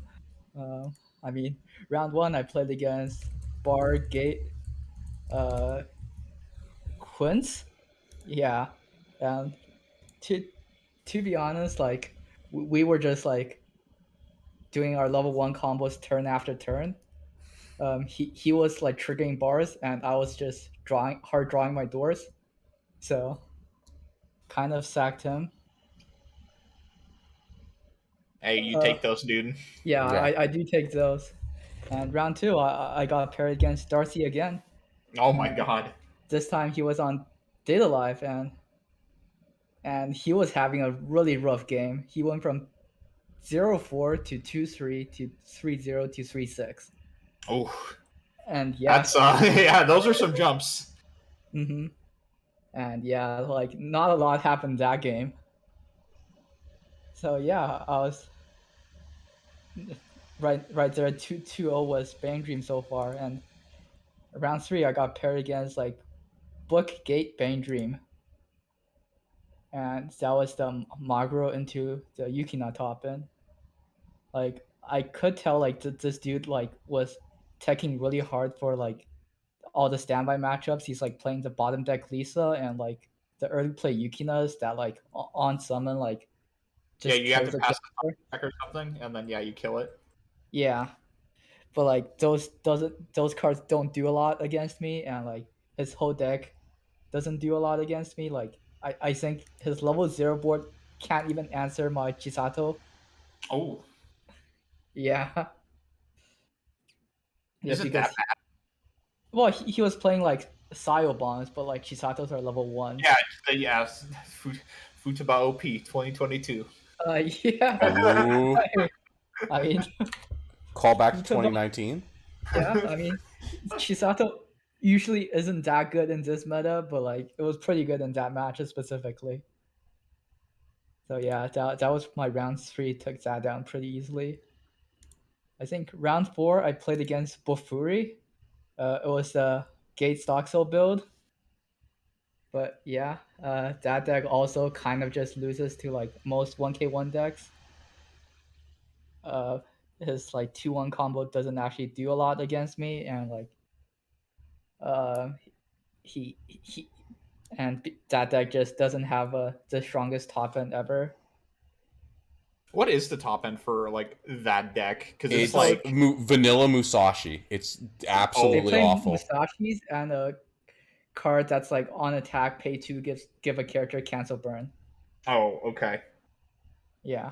I mean, round 1 I played against Bar Gate Quince. Yeah. And to be honest, like we were just like doing our level 1 combos turn after turn. He was like triggering bars, and I was just hard drawing my doors, so kind of sacked him. Hey, you take those, dude. Yeah, I do take those. And round 2, I got paired against Darcy again. Oh my god! This time he was on Data Live, and he was having a really rough game. He went from 0-4 to 2-3 to 3-0 to 3-6. Oh, and yeah, that's yeah, those are some jumps. Mm-hmm. And yeah, like not a lot happened that game. So yeah, I was right there. 2-0 was Bang Dream so far, and round 3 I got paired against like Book Gate Bang Dream, and that was the Maguro into the Yukina top end. Like I could tell like this dude like was teching really hard for like all the standby matchups, he's like playing the bottom deck Lisa and like the early play Yukinas that like on summon like Yeah, just you have kills to the pass Joker. the deck or something, and then yeah, you kill it. Yeah, but like those cards don't do a lot against me, and like his whole deck doesn't do a lot against me. Like I think his level 0 board can't even answer my Chisato. Oh, Yeah, yeah, is it because that bad? well he was playing like Sayo bombs, but like Chisatos are level 1. Yeah. Futaba OP 2022. Yeah. Ooh. I mean, Call back to Futaba, 2019. yeah. I mean, Chisato usually isn't that good in this meta, but like it was pretty good in that match specifically. So yeah, that was my round 3. Took that down pretty easily. I think round 4 I played against Bofuri. It was the Gate Stocksoul build. But yeah, that deck also kind of just loses to like most 1k1 decks. Uh, his like 2-1 combo doesn't actually do a lot against me, and like uh, he and that deck just doesn't have the strongest top end ever. What is the top end for like that deck? Because it's It's like vanilla Musashi. It's They absolutely play awful. Musashis and a card that's like on attack, pay 2, give a character cancel burn. oh, okay. Yeah,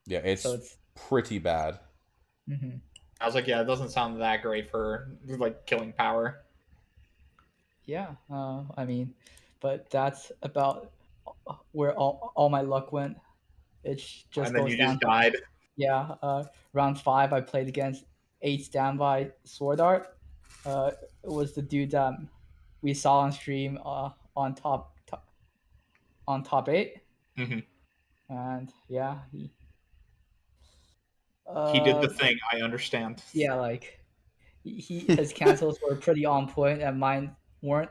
Yeah, so it's it's pretty bad. mm-hmm. I was like, yeah, it doesn't sound that great for like killing power. Yeah. I mean, but that's about where all my luck went. It just And then goes you down just to died. yeah. Round 5, I played against 8 standby Sword Art. It was the dude that we saw on stream on on top 8, Hmm. and yeah, He did uh the thing. I understand. yeah, like his cancels were pretty on point, and mine weren't.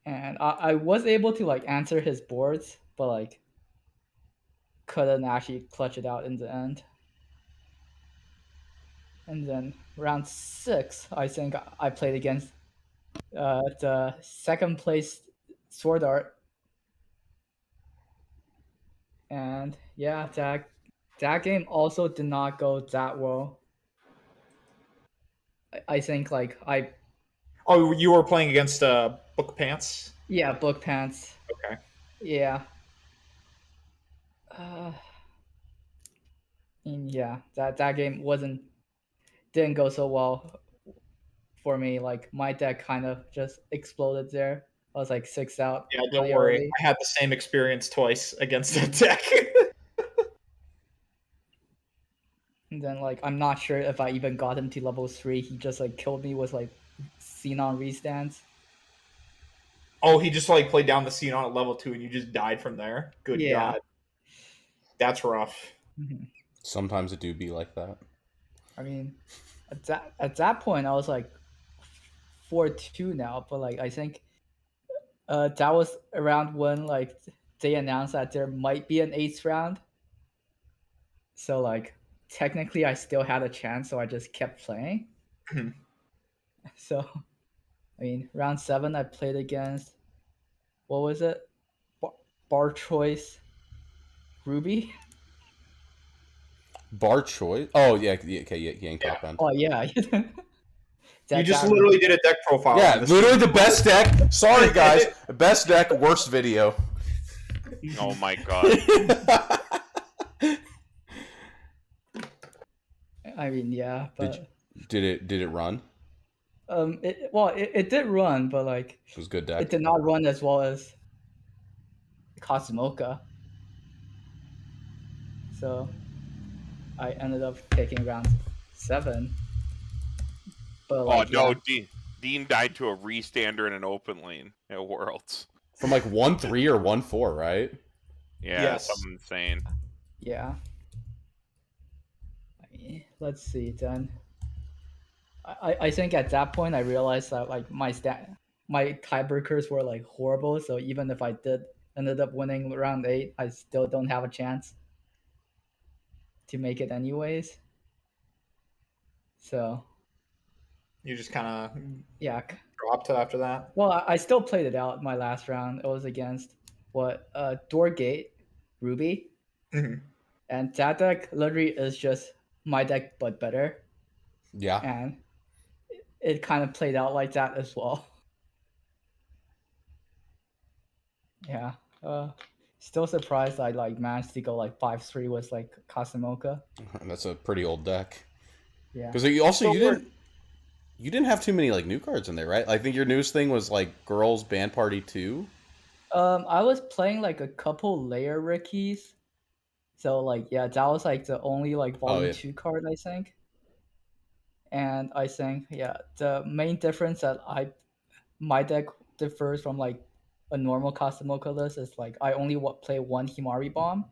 And I was able to like answer his boards, but like couldn't actually clutch it out in the end. And then round 6, I think I played against the second place Sword Art, and yeah, that game also did not go that well. I think like Oh, you were playing against Book Pants. yeah, Book Pants, Okay. yeah. Uh, and yeah, that game didn't go so well for me. Like my deck kind of just exploded there. I was like 6 out Yeah, don't really worry. early. I had the same experience twice against that deck. And then like I'm not sure if I even got him to level 3. He just like killed me with like Xenon restands. Oh, he just like played down the scene on at level 2, and you just died from there. Good Yeah. God, that's rough. Mm-hmm. Sometimes it do be like that. I mean, at that point I was like 4-2 now, but like I think that was around when like they announced that there might be an 8th round. So like technically I still had a chance, so I just kept playing. Mhm. So I mean, round 7 I played against what was it? Bar Choice Ruby. Bar choice. Oh yeah, okay, yeah, he ain't top end. Oh yeah. You just literally did a deck profile. Yeah, on this literally thing. the best deck. Sorry guys, best deck, worst video. Oh my god. I mean, yeah, but Did it run? it did run, but like It was a good it deck. did not run as well as Katsumoka. So I ended up taking round 7. But Oh like, no, yeah, Dean died to a restander in an open lane at Worlds. From like 1-3 or 1-4, right? Yeah, Yes. something insane. yeah. I mean, let's see then. I think at that point I realized that like my tiebreakers were like horrible. So even if I did ended up winning round 8, I still don't have a chance to make it anyways. So You just kind of yeah. dropped after that. Well, I still played it out my last round. It was against Doorgate, Ruby, Mhm. and that deck literally is just my deck but better, Yeah. and it kind of played out like that as well. Yeah. Still surprised I like managed to go like 5-3 with like Kasamoka. That's a pretty old deck. Yeah. Because you also So you didn't have too many like new cards in there, right? I think your newest thing was like Girls Band Party 2. I was playing like a couple layer Rickies. So like yeah, that was like the only like Oh, volume yeah. 2 card I think. And I think yeah, the main difference that my deck differs from like a normal Kasamoka list is like I only play one Himari Bomb.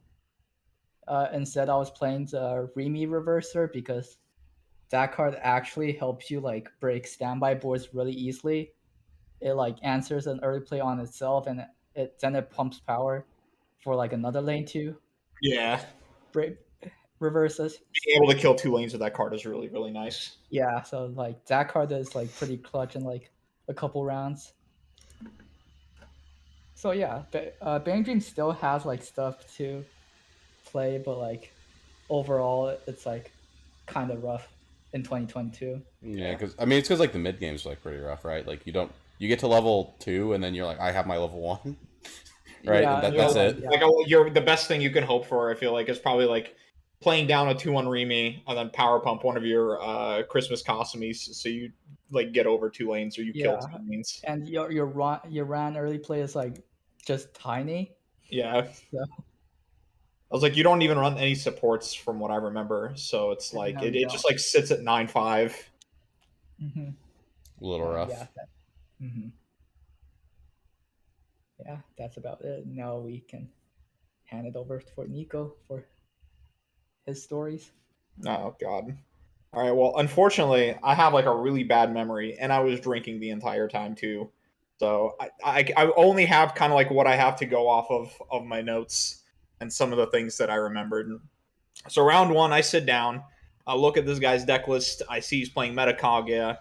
Instead, I was playing the Remy Reverser because that card actually helps you like break standby boards really easily. It like answers an early play on itself, and it pumps power for like another lane to yeah, break reverses. being able to kill 2 lanes with that card is really, really nice. Yeah, so like that card is like pretty clutch in like a couple rounds. So yeah, Bang Dream still has like stuff to play, but like overall, it's like kind of rough in 2022. Yeah, because I mean, it's because like the mid game's like pretty rough, right? Like you get to level 2 and then you're like, I have my level 1, right? Yeah, And and that's like, it. yeah. Like you're the best thing you can hope for. I feel like is probably like playing down a 2-1 Remy and then power pump one of your Christmas Costumes so you like get over 2 lanes or you kill Yeah, 2 lanes. and your ran early play is like just tiny. Yeah. So I was like, you don't even run any supports from what I remember, so it's like no, it, you it don't. just like sits at 9-5. Mm-hmm. A little rough. Yeah. Mm-hmm. Yeah, that's about it. Now we can hand it over for Nico for his stories. Oh god. All right. Well, unfortunately, I have like a really bad memory, and I was drinking the entire time too. So I only have kind of like what I have to go off of my notes and some of the things that I remembered. So round one, I sit down, I look at this guy's deck list. I see he's playing Metakaguya. I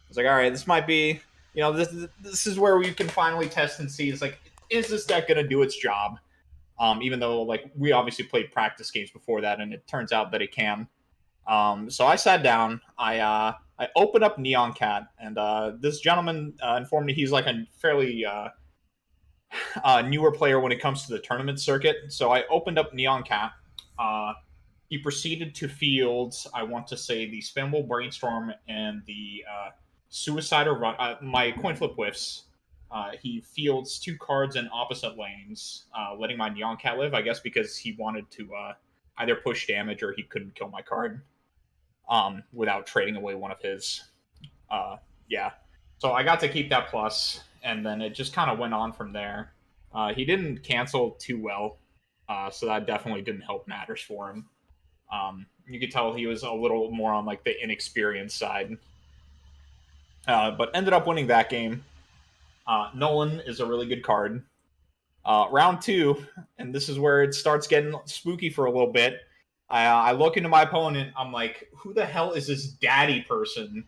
was like, all right, this might be, this is where we can finally test and see. It's like, is this deck gonna do its job? Even though like we obviously played practice games before that, and it turns out that it can. So I sat down. I opened up Neon Cat, and this gentleman informed me he's like a fairly newer player when it comes to the tournament circuit. So I opened up Neon Cat. He proceeded to field, I want to say, the Spammable Brainstorm and the Suicider Run. My coin flip whiffs. He fields 2 cards in opposite lanes, letting my Neon Cat live, I guess because he wanted to either push damage or he couldn't kill my card without trading away one of his. Yeah. So I got to keep that plus, and then it just kind of went on from there. He didn't cancel too well, so that definitely didn't help matters for him. You could tell he was a little more on like the inexperienced side, but ended up winning that game. Nolan is a really good card. Round 2, and this is where it starts getting spooky for a little bit. I look into my opponent. I'm like, who the hell is this daddy person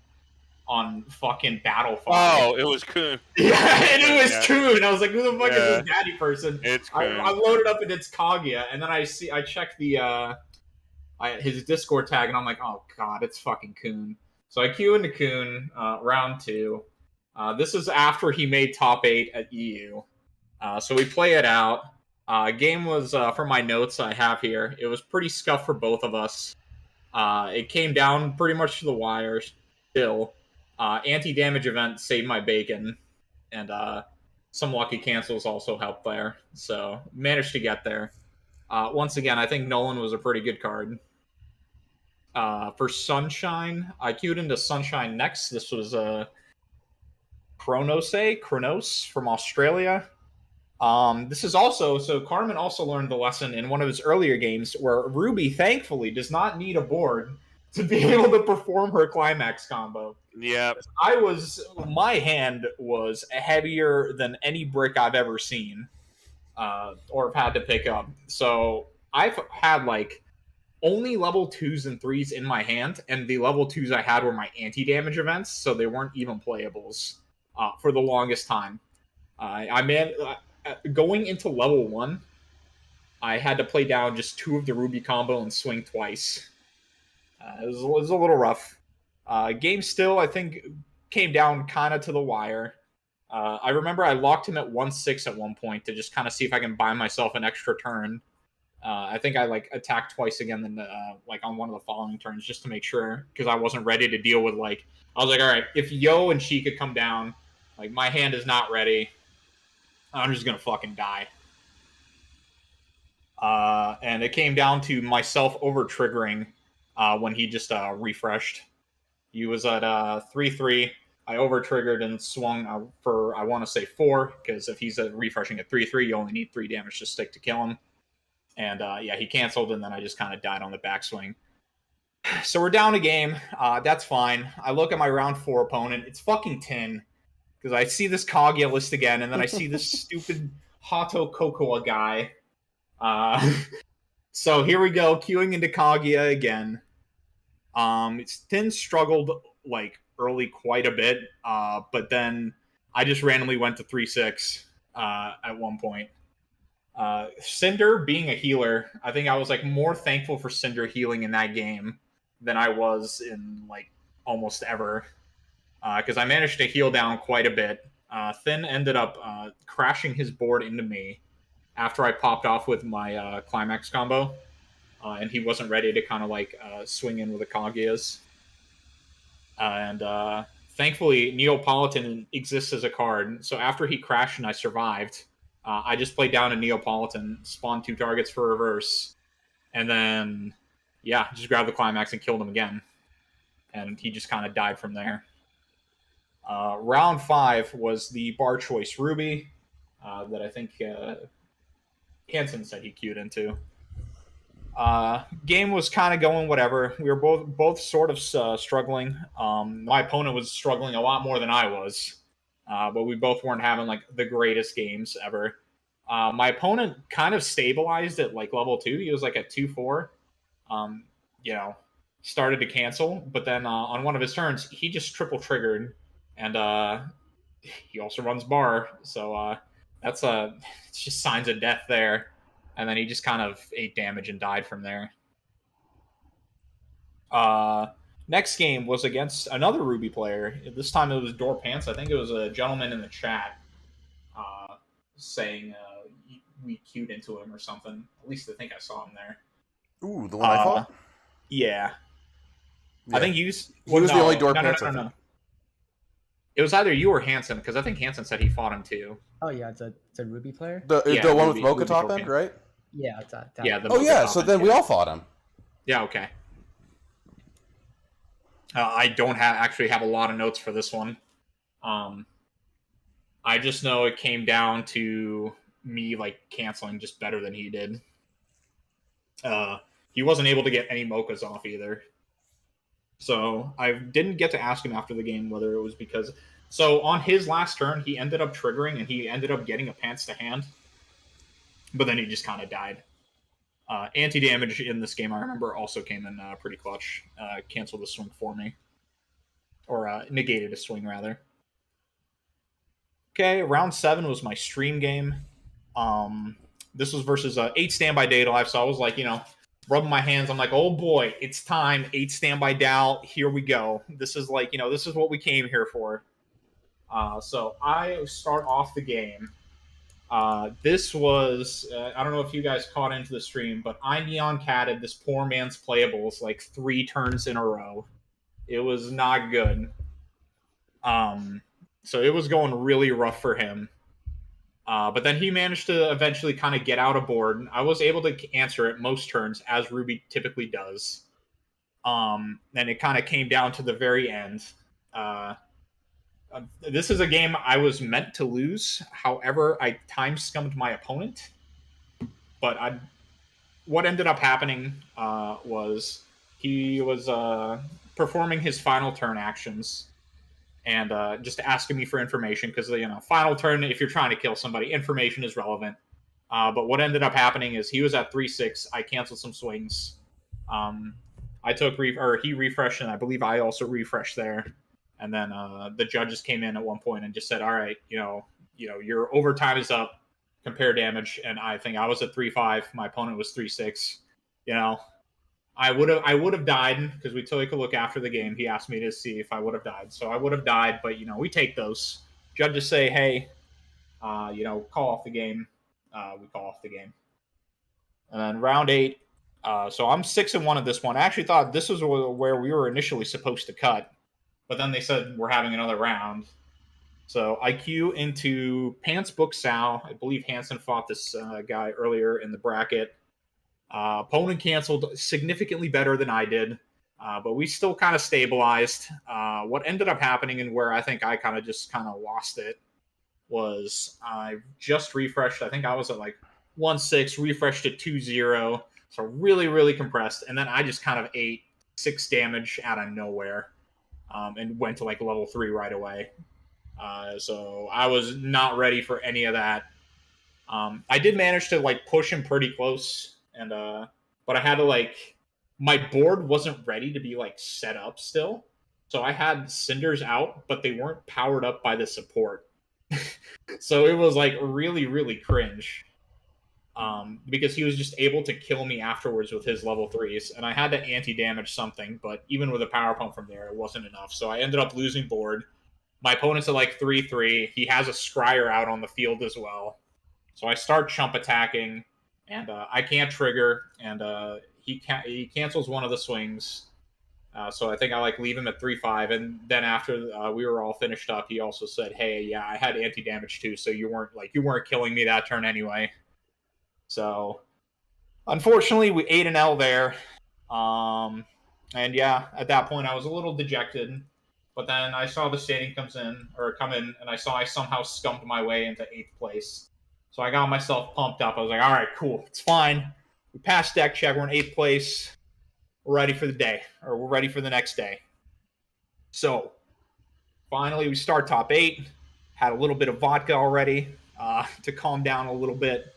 on fucking Battlefy? Oh, it was Kuhn. Yeah, and it was Yeah. Kuhn. I was like, who the fuck is Yeah. this daddy person? It's I Kuhn. loaded up and it's Kaguya, and then I check the his Discord tag, and I'm like, oh god, it's fucking Kuhn. So I queue into Kuhn, round 2. This is after he made top 8 at EU. So we play it out. Game was, for my notes I have here, it was pretty scuffed for both of us. It came down pretty much to the wire still. Anti-damage event saved my bacon, and some lucky cancels also helped there. So managed to get there. Once again, I think Nolan was a pretty good card. For Sunshine, I queued into Sunshine next. This was Kronos from Australia. This is also, so Carmen also learned the lesson in one of his earlier games where Ruby thankfully does not need a board to be able to perform her climax combo. Yeah. My hand was heavier than any brick I've ever seen or have had to pick up. So I've had like only level 2s and 3s in my hand, and the level 2s I had were my anti-damage events, so they weren't even playables for the longest time. Going into level 1, I had to play down just 2 of the Ruby combo and swing twice. It was a little rough. Game still, I think, came down kind of to the wire. I remember I locked him at 1-6 at one point to just kind of see if I can buy myself an extra turn. I think I attacked twice again, then on one of the following turns just to make sure, because I wasn't ready to deal with I was like, all right, if Yo and She could come down, my hand is not ready. I'm just gonna fucking die. And it came down to myself over triggering when he just refreshed. He was at 3-3. I over triggered and swung for, I want to say 4, because if he's refreshing at 3-3, you only need 3 damage to stick to kill him. And he canceled, and then I just kind of died on the backswing. So we're down a game. That's fine. I look at my round 4 opponent. It's fucking Tin, because I see this Kaguya list again, and then I see this stupid Hato Kokoa guy. So here we go, queuing into Kaguya again. Tin struggled early quite a bit, but then I just randomly went to 3-6 at one point. Cinder being a healer, I think I was more thankful for Cinder healing in that game than I was in almost ever, because I managed to heal down quite a bit. Thin ended up crashing his board into me after I popped off with my climax combo, and he wasn't ready to kind of swing in with the Kaguyas. And thankfully, Neapolitan exists as a card, so after he crashed and I survived, I just played down a Neapolitan, spawned 2 targets for reverse, and then, just grabbed the climax and killed him again. And he just kind of died from there. Round 5 was the bar choice Ruby that I think Hansen said he queued into. Game was kind of going whatever. We were both sort of struggling. My opponent was struggling a lot more than I was. But we both weren't having the greatest games ever. My opponent kind of stabilized at level 2. He was at 2-4. Started to cancel, but then on one of his turns, he just triple triggered, and he also runs bar, so that's it's just signs of death there. And then he just kind of ate damage and died from there. Next game was against another Ruby player. This time it was Door Pants. I think it was a gentleman in the chat saying we queued into him or something. At least I think I saw him there. Ooh, the one I fought? Yeah. I think he was the only Door Pants. No. It was either you or Hansen, because I think Hansen said he fought him too. Oh yeah, it's a Ruby player. The one with Mocha top end, right? Yeah, it's that. Yeah. So then we all fought him. Yeah. Okay. I don't actually have a lot of notes for this one. I just know it came down to me canceling just better than he did. He wasn't able to get any mochas off either. So I didn't get to ask him after the game whether it was because... So on his last turn, he ended up triggering, and he ended up getting a pants to hand. But then he just kind of died. Anti-damage in this game, I remember, also came in pretty clutch. Canceled the swing for me. Or negated a swing, rather. Okay, round 7 was my stream game. This was versus 8 standby Data Life, so I was rubbing my hands. I'm like, oh boy, it's time. 8 standby Dal. Here we go. This is this is what we came here for. So I start off the game. This was, I don't know if you guys caught into the stream, but I neon catted this poor man's playables 3 turns in a row. It was not good. So it was going really rough for him. But then he managed to eventually kind of get out of board. I was able to answer it most turns, as Ruby typically does. And it kind of came down to the very end. This is a game I was meant to lose. However, I time scummed my opponent. But what ended up happening was he was performing his final turn actions. And just asking me for information, because final turn, if you're trying to kill somebody, information is relevant. But what ended up happening is he was at 3-6. I canceled some swings. I took or he refreshed, and I believe I also refreshed there. And then the judges came in at one point and just said, "All right, your overtime is up. Compare damage." And I think I was at 3.5. My opponent was 3.6. You know, I would have died because we took a look after the game. He asked me to see if I would have died, so I would have died. But we take those. Judges say, "Hey, call off the game." We call off the game. And then round 8. So I'm 6-1 at this one. I actually thought this was where we were initially supposed to cut, but then they said we're having another round. So I queue into Pants Book Sal. I believe Hansen fought this guy earlier in the bracket. Opponent canceled significantly better than I did, but we still kind of stabilized. What ended up happening, and where I think I kind of lost it, was I just refreshed. I think I was at like 1.6, refreshed at 2.0. So really, really compressed. And then I just kind of ate 6 damage out of nowhere and went to like level 3 right away. So I was not ready for any of that. I did manage to like push him pretty close, and but I had to like my board wasn't ready to be like set up still. So I had cinders out, but they weren't powered up by the support. So it was like really, really cringe. Because he was just able to kill me afterwards with his level 3s, and I had to anti-damage something, but even with a power pump from there, it wasn't enough. So I ended up losing board. My opponent's at like 3-3. He has a scryer out on the field as well. So I start chump attacking, and I can't trigger, and he cancels one of the swings. So I think I like leave him at 3-5, and then after we were all finished up, he also said, "Hey, yeah, I had anti-damage too, so you weren't killing me that turn anyway." So unfortunately, we ate an L there. And yeah, at that point, I was a little dejected. But then I saw the standing come in, and I saw I somehow scummed my way into 8th place. So I got myself pumped up. I was like, all right, cool, it's fine. We passed deck check. We're in 8th place. We're ready for the day, or we're ready for the next day. So finally, we start top 8. Had a little bit of vodka already to calm down a little bit.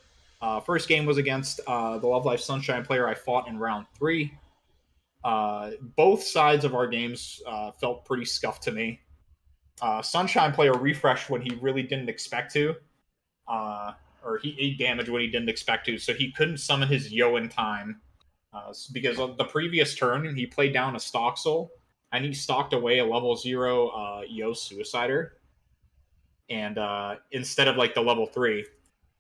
First game was against the Love Life Sunshine player I fought in round 3. Both sides of our games felt pretty scuffed to me. Sunshine player refreshed when he really didn't expect to, or he ate damage when he didn't expect to, so he couldn't summon his Yo in time. Because of the previous turn, he played down a Stock Soul, and he stalked away a level 0 Yo Suicider, and instead of like the level 3.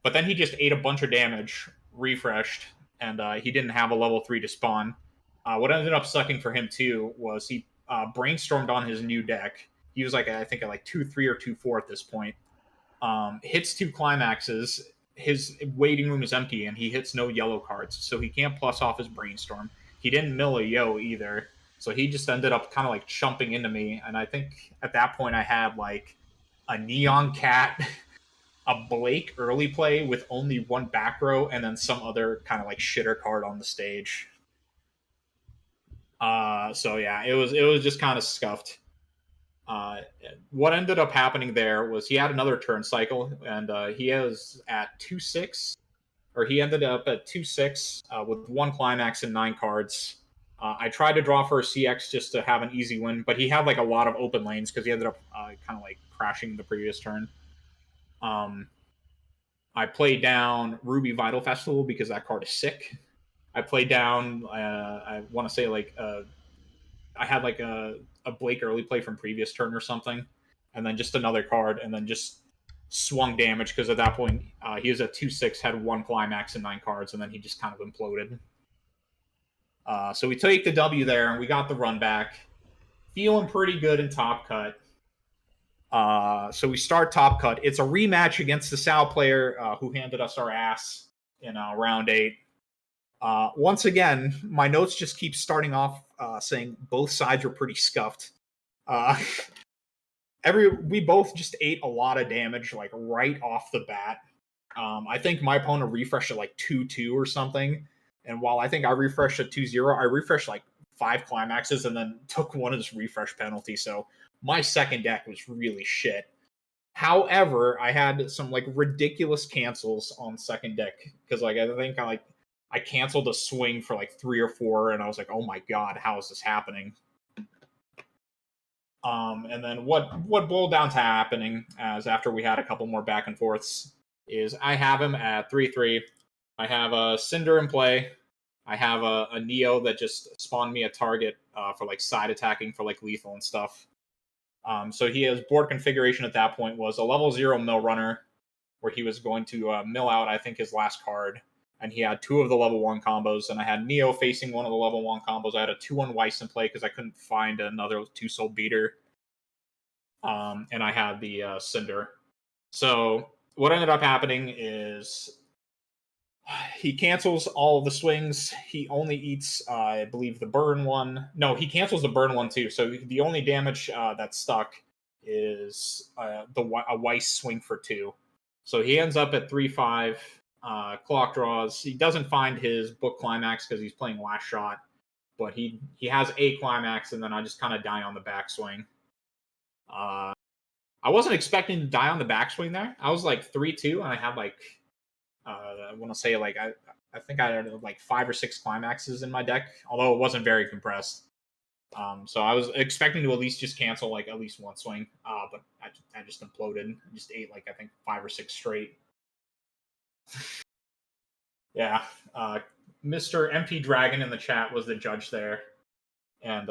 But then he just ate a bunch of damage, refreshed, and he didn't have a level 3 to spawn. What ended up sucking for him too was he brainstormed on his new deck. He was like, I think at like 2-3 or 2-4 at this point. Hits 2 climaxes. His waiting room is empty, and he hits no yellow cards, so he can't plus off his brainstorm. He didn't mill a Yo either, so he just ended up kind of like chumping into me. And I think at that point I had like a Neon Cat, a Blake early play with only 1 back row, and then some other kind of like shitter card on the stage. So yeah, it was just kind of scuffed. What ended up happening there was he had another turn cycle, and he was at 2-6, or he ended up at 2-6 with 1 climax and 9 cards. I tried to draw for a CX just to have an easy win, but he had like a lot of open lanes because he ended up kind of like crashing the previous turn. I played down Ruby Vital Festival because that card is sick. I played down, I want to say like, I had like a Blake early play from previous turn or something, and then just another card, and then just swung damage because at that point he was at 2-6, had 1 climax and 9 cards, and then he just kind of imploded. So we take the W there, and we got the run back. Feeling pretty good in Top Cut. So we start Top Cut. It's a rematch against the Sal player who handed us our ass in round 8. Once again, my notes just keep starting off saying both sides were pretty scuffed. We both just ate a lot of damage like right off the bat. I think my opponent refreshed at like 2-2 or something, and while I think I refreshed at 2-0, I refreshed like 5 climaxes and then took one of his refresh penalty. So my second deck was really shit. However, I had some like ridiculous cancels on second deck because like I think I I canceled a swing for like 3 or 4, and I was like, oh my god, how is this happening? And then what boiled down to happening, as after we had a couple more back and forths, is I have him at 3-3. I have a Cinder in play. I have a Neo that just spawned me a target for like side attacking for like lethal and stuff. So his board configuration at that point was a level 0 mill runner, where he was going to mill out, I think, his last card. And he had 2 of the level 1 combos, and I had Neo facing one of the level 1 combos. I had a 2-1 Weiss in play because I couldn't find another 2-soul beater. And I had the Cinder. So what ended up happening is he cancels all of the swings. He only eats, I believe, the burn one. No, he cancels the burn one too. So the only damage that's stuck is a Weiss swing for 2. So he ends up at 3-5. Clock draws. He doesn't find his book climax because he's playing last shot, but he has a climax, and then I just kind of die on the backswing. I wasn't expecting to die on the backswing there. I was like 3-2, and I had like I want to say like I think I had like 5 or 6 climaxes in my deck, although it wasn't very compressed. So I was expecting to at least just cancel like at least one swing, but I just imploded. I just ate like I think 5 or 6 straight. Yeah, Mr. MP Dragon in the chat was the judge there, and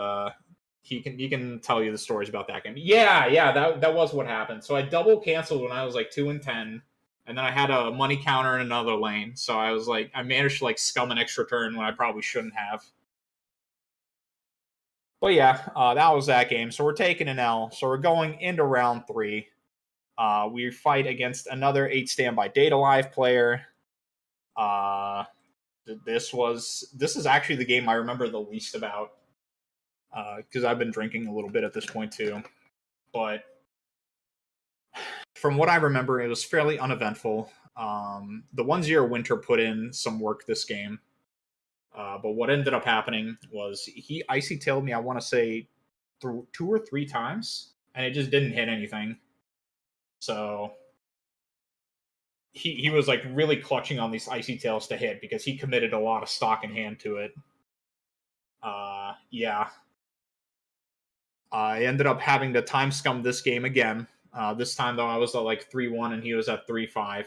he can tell you the stories about that game. Yeah, that was what happened. So I double canceled when I was like 2-10, and then I had a money counter in another lane. So I was like, I managed to like scum an extra turn when I probably shouldn't have. But yeah, that was that game. So we're taking an L. So we're going into round 3. We fight against another 8 standby Data Live player. This is actually the game I remember the least about, because I've been drinking a little bit at this point too. But from what I remember, it was fairly uneventful. The 1-0 Winter put in some work this game, but what ended up happening was he icy tailed me, I want to say 2 or 3 times, and it just didn't hit anything. So he was like really clutching on these icy tails to hit because he committed a lot of stock in hand to it. Yeah. I ended up having to time scum this game again. This time though I was at like 3-1 and he was at 3-5.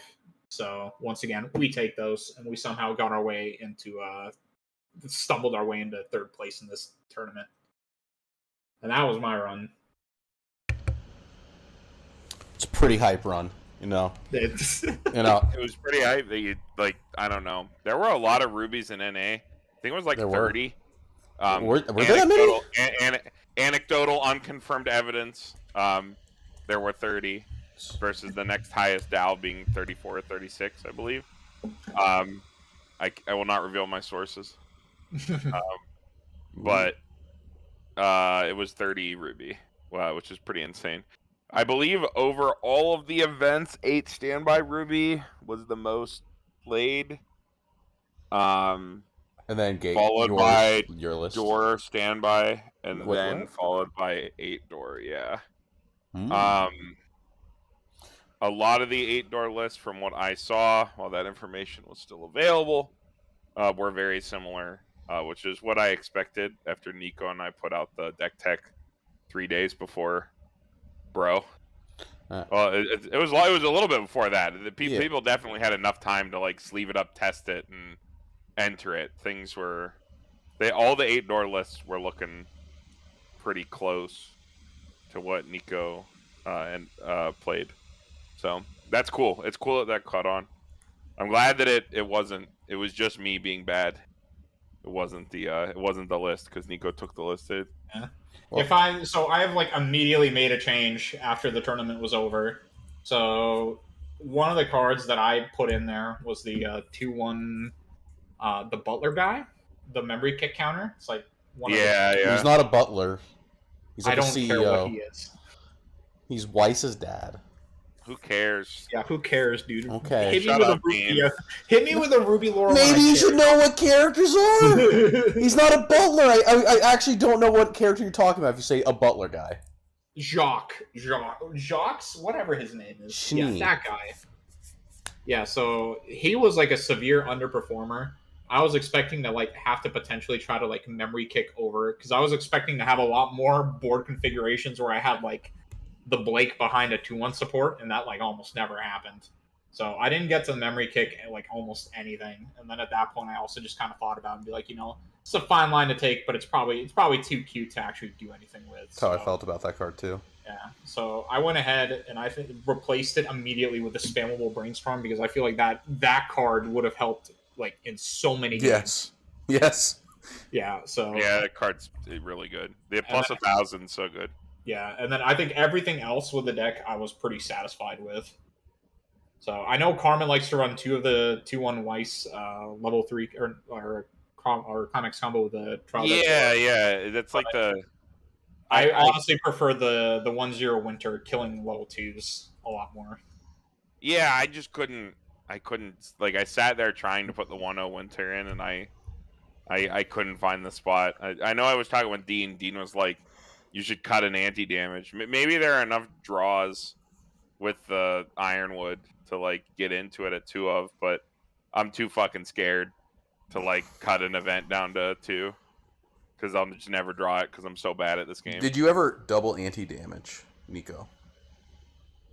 So once again, we take those, and we somehow got our way into stumbled our way into 3rd place in this tournament. And that was my run. It's a pretty hype run. You know, it was pretty hype. Like, I don't know. There were a lot of rubies in NA. I think it was like 30. Were there that many? Anecdotal, unconfirmed evidence. There were 30 versus the next highest DAO being 34 or 36, I believe. I will not reveal my sources. But it was 30 ruby, which is pretty insane. I believe over all of the events, 8 standby ruby was the most played. And then followed by your list. door standby, and then followed by 8 door. Yeah. A lot of the 8 door lists, from what I saw, while that information was still available, were very similar, which is what I expected after Nico and I put out the deck tech 3 days before. Bro, well, it was a little bit before that. People definitely had enough time to like sleeve it up, test it, and enter it. Things were all the 8 door lists were looking pretty close to what Nico played. So that's cool. It's cool that caught on. I'm glad that it wasn't. It was just me being bad. It wasn't the list, because Nico took the list. Yeah. I have like immediately made a change after the tournament was over. So one of the cards that I put in there was the 2-1 the Butler guy, the memory kick counter. It's like He's not a butler. He's like I don't care what he is. He's Weiss's dad. Who cares? Yeah, who cares, dude? Okay. Hit me with a ruby Laurel. Maybe you should know what characters are. He's not a butler. I actually don't know what character you're talking about if you say a butler guy. Jacques, whatever his name is. Yeah, that guy. Yeah, so he was like a severe underperformer. I was expecting to like have to potentially try to like memory kick over because I was expecting to have a lot more board configurations where I had like the Blake behind a 2-1 support, and that like almost never happened. So I didn't get to memory kick like almost anything. And then at that point, I also just kind of thought about it and be like, it's a fine line to take, but it's probably too cute to actually do anything with. That's how I felt about that card too. Yeah. So I went ahead and I replaced it immediately with the spammable brainstorm because I feel like that card would have helped like in so many games. Yes. Yeah. So yeah, that card's really good. The plus 1,000 so good. Yeah, and then I think everything else with the deck I was pretty satisfied with. So I know Carmen likes to run 2 of the 2-1 Weiss level 3 or comics combo with the trial. Yeah, that's like the. I honestly prefer the 1-0 Winter killing level 2s a lot more. Yeah, I just couldn't. I sat there trying to put the 1-0 Winter in, and I couldn't find the spot. I know I was talking with Dean. Dean was like, you should cut an anti-damage. Maybe there are enough draws with the Ironwood to like get into it at 2 of, but I'm too fucking scared to like cut an event down to 2 because I'll just never draw it because I'm so bad at this game. Did you ever double anti-damage, Nico?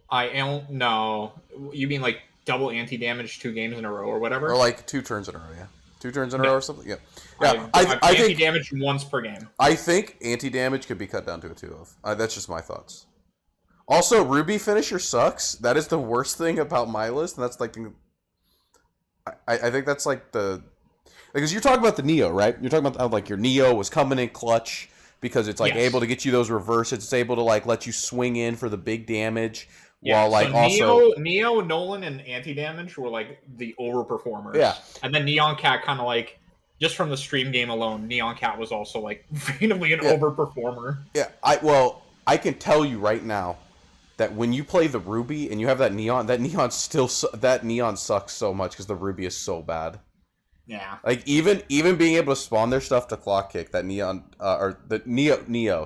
I don't know. You mean like double anti-damage 2 games in a row or whatever? Or like 2 turns in a row, yeah. 2 turns in a row or something? Yeah. I think anti-damage once per game. I think anti-damage could be cut down to a 2 of. That's just my thoughts. Also, Ruby finisher sucks. That is the worst thing about my list, and that's like I think that's like because you're talking about the Neo, right? You're talking about how like your Neo was coming in clutch because it's like able to get you those reverses. It's able to like let you swing in for the big damage. Yeah, while like so also Neo, Nolan, and anti-damage were like the overperformers. Yeah. And then Neon Cat kind of like, just from the stream game alone, Neon Cat was also like randomly an overperformer. Yeah, I can tell you right now that when you play the Ruby and you have that Neon sucks so much because the Ruby is so bad. Yeah. Like even being able to spawn their stuff to clock kick that Neon or the Neo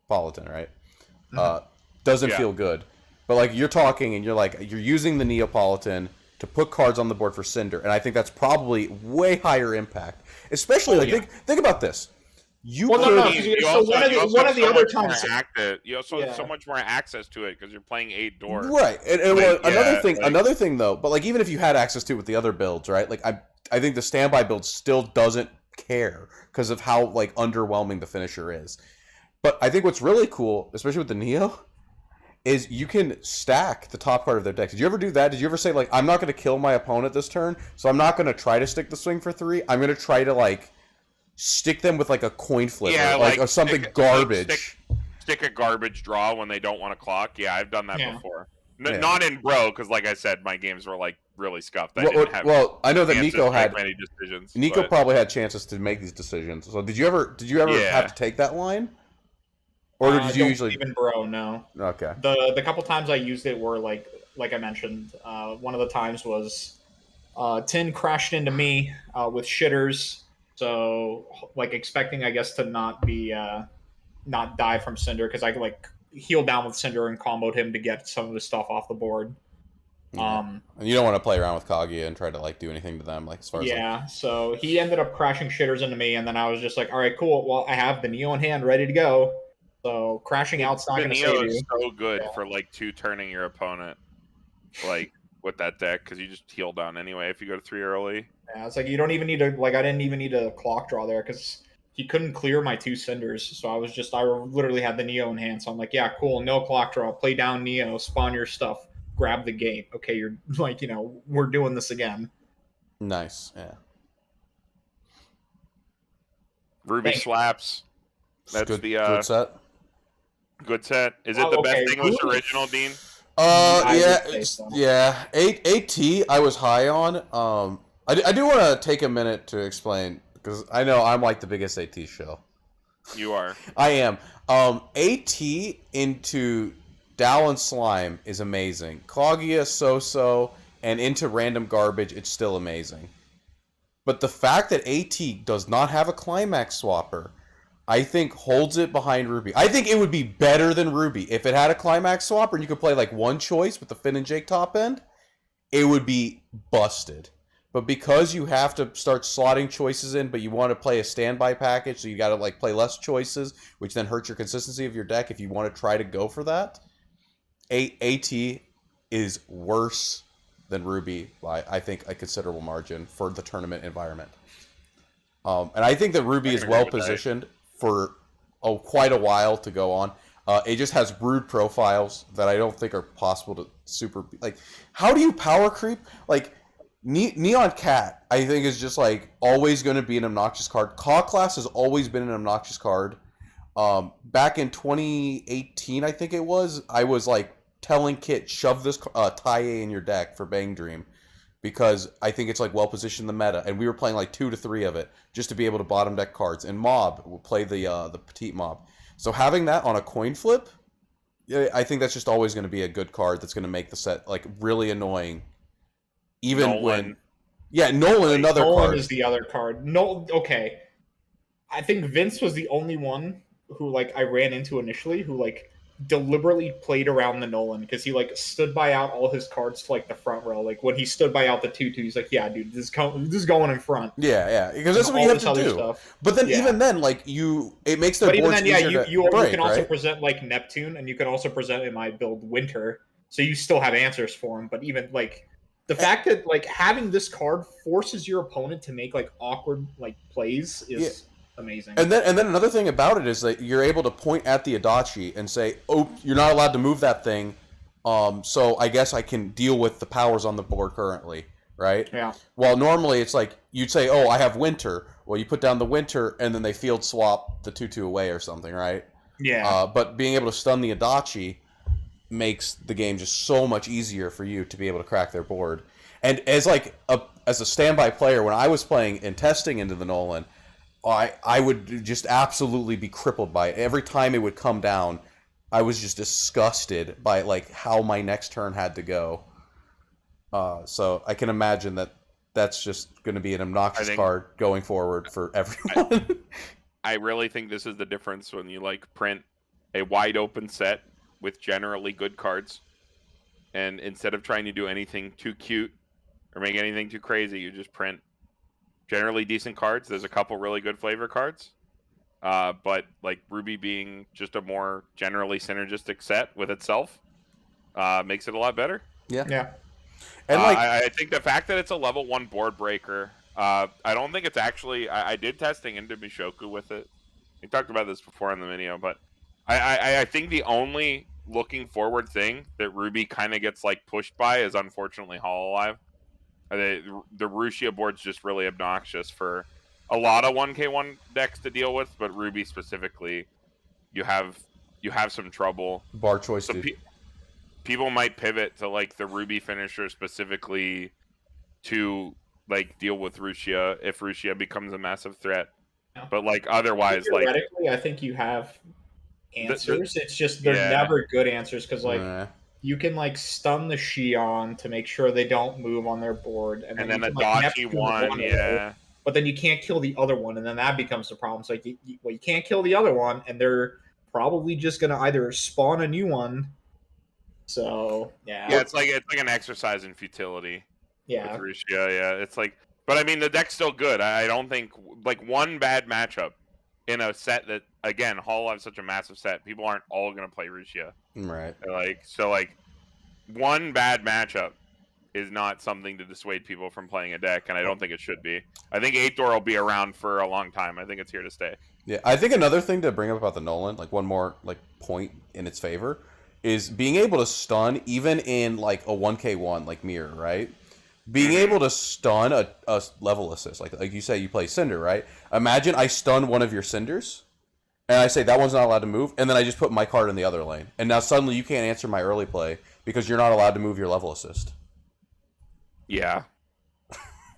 Politan, right? Doesn't feel good. But like you're talking and you're using the Neapolitan to put cards on the board for Cinder, and I think that's probably way higher impact. Especially think about this. One of the other times you also have so much more access to it because you're playing 8 doors. Right. And another thing though, but like even if you had access to it with the other builds, right? Like I think the standby build still doesn't care because of how like underwhelming the finisher is. But I think what's really cool, especially with the Neo, is you can stack the top part of their deck. Did you ever do that? Did you ever say, like, I'm not going to kill my opponent this turn, so I'm not going to try to stick the swing for 3. I'm going to try to, like, stick them with, like, a coin flip or something garbage. Stick a garbage draw when they don't want to clock. Yeah, I've done that before. Not in Bro, because, like I said, my games were, like, really scuffed. I I know that Nico had many decisions. Nico probably had chances to make these decisions. So did you ever have to take that line? Or did you usually even Bro? No. Okay. The couple times I used it were like I mentioned. One of the times was Tin crashed into me with shitters, so like expecting I guess to not die from Cinder because I like healed down with Cinder and comboed him to get some of the stuff off the board. And you don't want to play around with Kaguya and try to like do anything to them, like as far as so he ended up crashing shitters into me, and then I was just like, all right, cool. Well, I have the Neo in hand, ready to go. So crashing out's not going to save you. The Neo is so good for like 2-turning your opponent, like with that deck, because you just heal down anyway if you go to 3 early. Yeah, it's like you don't even need to I didn't even need a clock draw there because he couldn't clear my 2 Cinders. So I literally had the Neo in hand. So I'm like, yeah, cool, no clock draw. Play down Neo, spawn your stuff, grab the gate. Okay, you're like, we're doing this again. Nice, yeah. Ruby slaps. That's good, the good set. Good set. Is it the best English original, Dean? Yeah. 8T I was high on. I do want to take a minute to explain because I know I'm like the biggest AT show. You are. I am. AT into Dow and Slime is amazing. Kaguya, So-So, and into random garbage, it's still amazing. But the fact that AT does not have a Climax Swapper, I think holds it behind Ruby. I think it would be better than Ruby. If it had a Climax Swapper and you could play like one choice with the Finn and Jake top end, it would be busted. But because you have to start slotting choices in, but you want to play a standby package, so you got to like play less choices, which then hurts your consistency of your deck if you want to try to go for that. AT is worse than Ruby by, I think, a considerable margin for the tournament environment. And I think that Ruby is well positioned for quite a while to go on. It just has brood profiles that I don't think are possible to super... Like, how do you power creep? Like, Neon Cat, I think, is just, like, always going to be an obnoxious card. Caw Class has always been an obnoxious card. Back in 2018, I think it was, I was, like, telling Kit, shove this Taie in your deck for Bang Dream, because I think it's, like, well-positioned in the meta. And we were playing, like, 2 to 3 of it just to be able to bottom deck cards. And Mob will play the Petite Mob. So having that on a coin flip, I think that's just always going to be a good card that's going to make the set like really annoying. Even Nolan. when, yeah, Nolan, another Nolan card. is the other card. No, okay. I think Vince was the only one who like I ran into initially who like deliberately played around the Nolan because he like stood by out all his cards to like the front row. Like when he stood by out the 2/2, he's like, "Yeah, dude, this is going in front." Yeah, because that's what you have to do. Stuff. But then even then, like it makes the but boards even then, easier you to break, can also right? present like Neptune, and you can also present in my build Winter, so you still have answers for him. But even like the fact that like having this card forces your opponent to make like awkward like plays is amazing. And then another thing about it is that you're able to point at the Adachi and say, "Oh, you're not allowed to move that thing." So I guess I can deal with the powers on the board currently, right? Yeah. Well, normally it's like you'd say, "Oh, I have Winter." Well, you put down the Winter, and then they field swap the 2/2 away or something, right? Yeah. But being able to stun the Adachi makes the game just so much easier for you to be able to crack their board. And as a standby player, when I was playing and testing into the Nolan, I would just absolutely be crippled by it. Every time it would come down, I was just disgusted by like how my next turn had to go. So I can imagine that that's just going to be an obnoxious card going forward for everyone. I really think this is the difference when you like print a wide open set with generally good cards, and instead of trying to do anything too cute or make anything too crazy, you just print generally decent cards. There's a couple really good flavor cards, but like Ruby being just a more generally synergistic set with itself makes it a lot better. Yeah. And I think the fact that it's a level 1 board breaker, I don't think it's actually. I did testing into Mishoku with it. We talked about this before in the video, but I think the only looking forward thing that Ruby kind of gets like pushed by is unfortunately Hololive. The Rushia board's just really obnoxious for a lot of 1K1 decks to deal with, but Ruby specifically, you have some trouble. Bar choice, so people might pivot to like the Ruby finisher specifically to like deal with Rushia if Rushia becomes a massive threat. Yeah. But like otherwise, theoretically, I think you have answers. It's just they're never good answers because like. You can like stun the Xion to make sure they don't move on their board, and then a dodgy one, but then you can't kill the other one, and then that becomes the problem. So like, you can't kill the other one, and they're probably just gonna either spawn a new one. So it's like an exercise in futility. Yeah, with Rushia, it's like, but I mean the deck's still good. I don't think like one bad matchup in a set that again Hololive's such a massive set. People aren't all gonna play Rushia. Right. Like one bad matchup is not something to dissuade people from playing a deck, and I don't think it should be. I think 8 Door will be around for a long time. I think it's here to stay. Yeah, I think another thing to bring up about the Nolan, like one more like point in its favor, is being able to stun even in like a 1K1 like Mirror, right? Being able to stun a level assist, like you say, you play Cinder, right? Imagine I stun one of your Cinders. And I say that one's not allowed to move, and then I just put my card in the other lane. And now suddenly you can't answer my early play because you're not allowed to move your level assist. Yeah.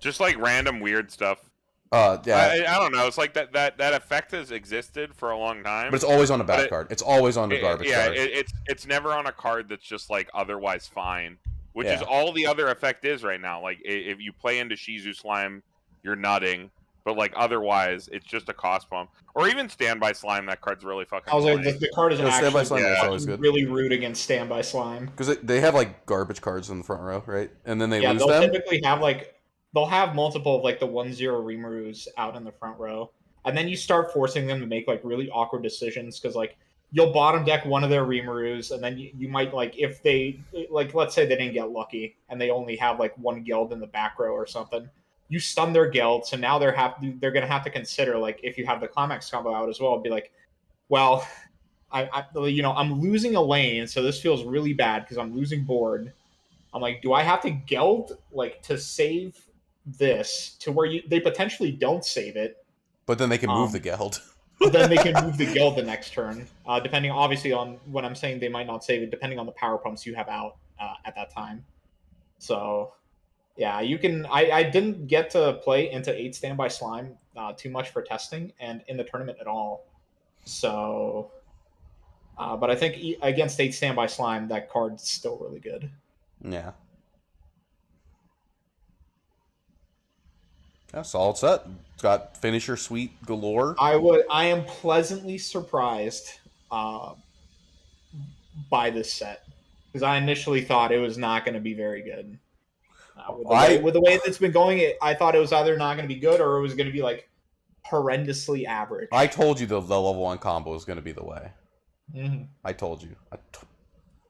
Just like random weird stuff. Yeah. I don't know. It's like that effect has existed for a long time. But it's always on a bad card. It's always on the garbage card. Yeah, it's never on a card that's just like otherwise fine, which is all the other effect is right now. Like if you play into Shizu Slime, you're nutting. But like otherwise, it's just a cost bump. Or even Standby Slime, that card's really fucking. I was like, the card is Standby Slime is always good. Really rude against Standby Slime because they have like garbage cards in the front row, right? And then they lose they'll them. Typically have like they'll have multiple of like the 1-0 Rimarus out in the front row, and then you start forcing them to make like really awkward decisions because like you'll bottom deck one of their Rimarus, and then you might like if they like let's say they didn't get lucky and they only have like one guild in the back row or something. You stun their guild, so now they're gonna have to consider like if you have the climax combo out as well, be like, well, I'm losing a lane, so this feels really bad because I'm losing board. I'm like, do I have to geld like to save this to where they potentially don't save it, But then they can move the Geld. but then they can move the guild the next turn, depending obviously on when I'm saying they might not save it, depending on the power pumps you have out at that time. So yeah, you can. I didn't get to play into 8 standby slime too much for testing and in the tournament at all. So, but I think against 8 standby slime, that card's still really good. Yeah. Yeah, solid set. It's got finisher suite galore. I am pleasantly surprised by this set because I initially thought it was not going to be very good. With the way it's been going, I thought it was either not going to be good or it was going to be like horrendously average. I told you the level 1 combo was going to be the way. Mm-hmm. I told you.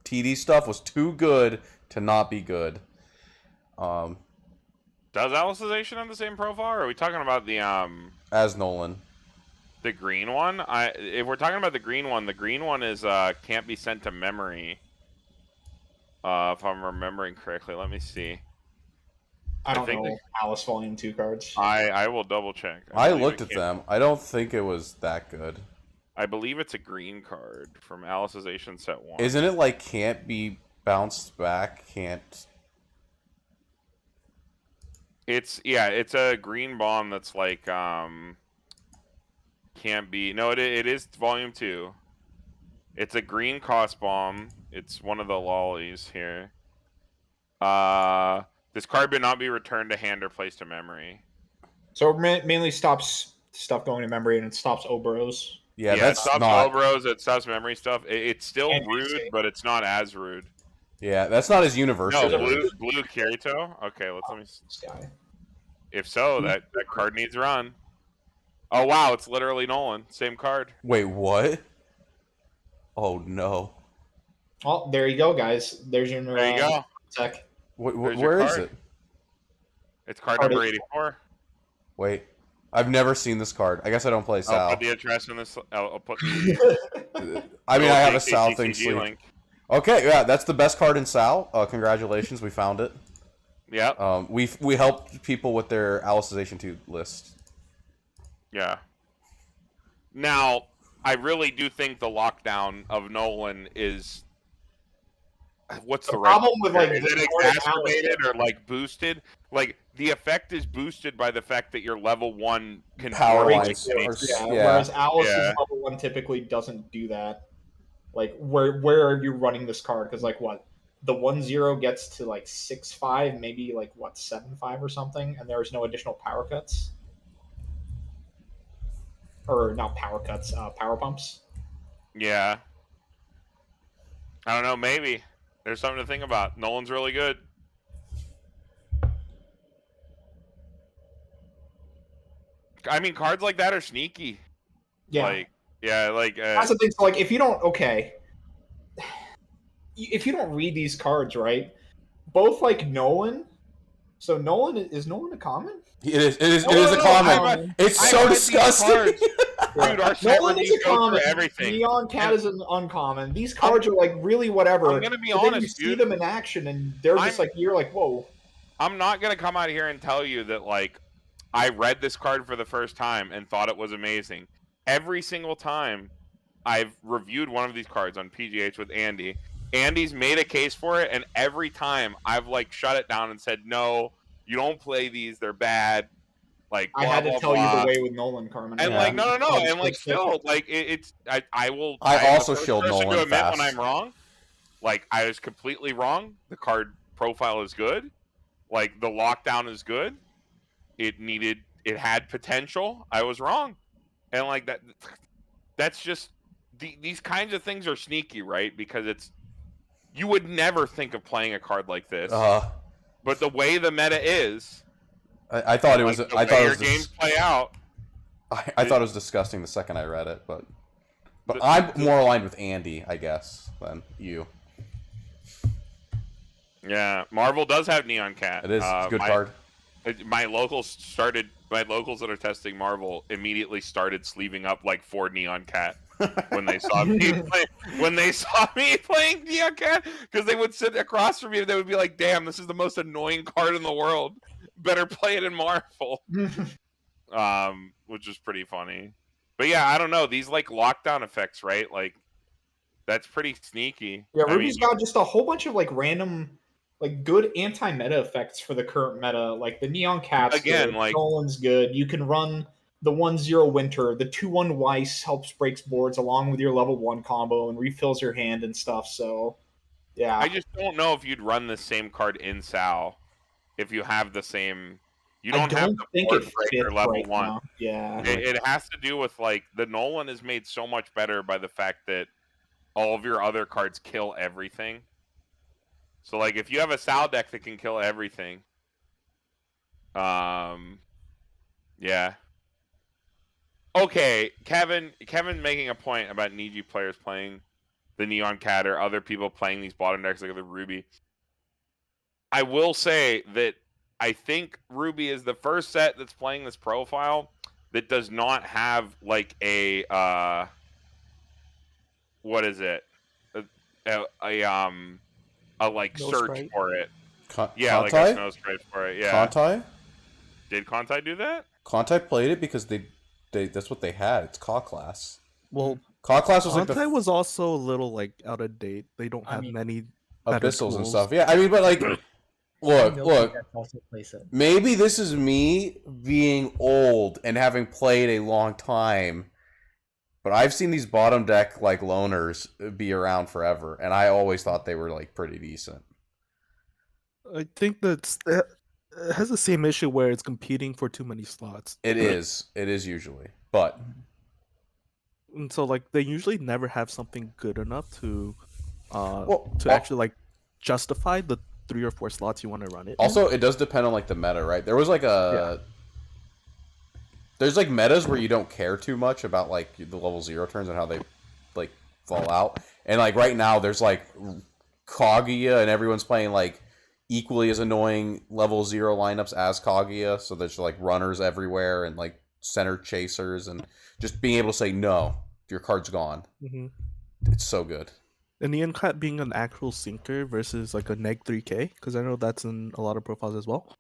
TD stuff was too good to not be good. Does Alicization have the same profile, or are we talking about the As Nolan. the green one? If we're talking about the green one is can't be sent to memory. If I'm remembering correctly, let me see. I don't know Alice Volume 2 cards. I will double check. I looked at them. I don't think it was that good. I believe it's a green card from Alicization set 1. Isn't it like can't be bounced back? Can't. It's a green bomb that's like can't be. No, it is volume 2. It's a green cost bomb. It's one of the lollies here. This card may not be returned to hand or placed to memory. So it mainly stops stuff going to memory and it stops Obros. Yeah, it that's stops not. Obros, it stops memory stuff. It's still rude, but it's not as rude. Yeah, that's not as universal. No, blue Kirito? Okay, let me. This guy. If so, that card needs run. Oh, wow, it's literally Nolan. Same card. Wait, what? Oh, no. Oh, there you go, guys. There's your There you go. tech. Where is it? It's card number 84. Wait, I've never seen this card. I guess I don't play Sal. I'll put the address in this. I'll put the. I mean, I have a Sal thing. Link. Okay, yeah, that's the best card in Sal. Congratulations, we found it. Yeah. We helped people with their Alicization 2 list. Yeah. Now, I really do think the lockdown of Nolan is. What's the problem with like is it exacerbated or like boosted? Like the effect is boosted by the fact that your level 1 can power lines. Whereas Alice's level 1 typically doesn't do that. Like where are you running this card? Because like what? The 1-0 gets to like 6-5, maybe like what 7-5 or something, and there's no additional power cuts. Or not power cuts, power pumps. Yeah. I don't know, maybe. There's something to think about. Nolan's really good. I mean, cards like that are sneaky. Yeah. That's the thing. So, like, if you don't read these cards right, both like Nolan. So Nolan is Nolan a common? It is a common. It's so disgusting. Dude, our Nolan is a common. Everything. Neon Cat is an uncommon. These cards are like really whatever. I'm gonna be honest, you see them in action, and they're just like you're like, whoa. I'm not gonna come out here and tell you that like I read this card for the first time and thought it was amazing. Every single time I've reviewed one of these cards on PGH with Andy, Andy's made a case for it, and every time I've like shut it down and said, no, you don't play these, they're bad. Like I had to tell you the way with Nolan, Carmen. And like no, and like still like it's I will. I also shield Nolan to admit fast. when I'm wrong. Like I was completely wrong. The card profile is good. Like the lockdown is good. It had potential. I was wrong, and like that. That's just these kinds of things are sneaky, right? Because you would never think of playing a card like this. But the way the meta is, I thought it was. Like the I way thought it your was. games play out. I thought it was disgusting the second I read it, but I'm more aligned with Andy, I guess, than you. Yeah, Marvel does have Neon Cat. It is. It's a good card. My locals that are testing Marvel immediately started sleeving up like 4 Neon Cat when they saw me playing Neon Cat, because they would sit across from me and they would be like, "Damn, this is the most annoying card in the world. Better play it in Marvel." Which is pretty funny. But yeah, I don't know, these like lockdown effects, right? Like that's pretty sneaky. Yeah, Ruby's got just a whole bunch of like random, like good anti-meta effects for the current meta. Like the Neon Cat's Again, good, like Nolan's good. You can run the 1-0 Winter, the 2-1 Weiss helps breaks boards along with your level 1 combo and refills your hand and stuff. So yeah, I just don't know if you'd run the same card in Sal if you have the same. You don't have the think board it breaker fits level right 1. now. Yeah, It has to do with like the Nolan is made so much better by the fact that all of your other cards kill everything. So like if you have a Sal deck that can kill everything, yeah. Okay, Kevin making a point about Niji players playing the Neon Cat or other people playing these bottom decks like the Ruby. I will say that I think Ruby is the first set that's playing this profile that does not have like a what is it? A like No search sprite? for it. Yeah, Contai? like a snow sprite for it. Yeah. Contai? Did Contai do that? Contai played it because they that's what they had. It's Caw class. Well, Caw class was like Contai the was also a little like out of date. They don't have many better abyssals and tools. stuff. Yeah, I mean, but like, look. Also plays it. Maybe this is me being old and having played a long time, but I've seen these bottom deck like loners be around forever, and I always thought they were like pretty decent. I think it has the same issue where it's competing for too many slots. It is usually, but And so like they usually never have something good enough to actually like justify the 3 or 4 slots you want to run it. Also, it does depend on like the meta, right? There was like there's like metas where you don't care too much about like the level 0 turns and how they like fall out. And like right now there's like Kaguya and everyone's playing like equally as annoying level 0 lineups as Kaguya, so there's like runners everywhere and like center chasers, and just being able to say no, your card's gone. Mm-hmm. It's so good. And the Cat being an actual sinker versus like a neg 3k, because I know that's in a lot of profiles as well,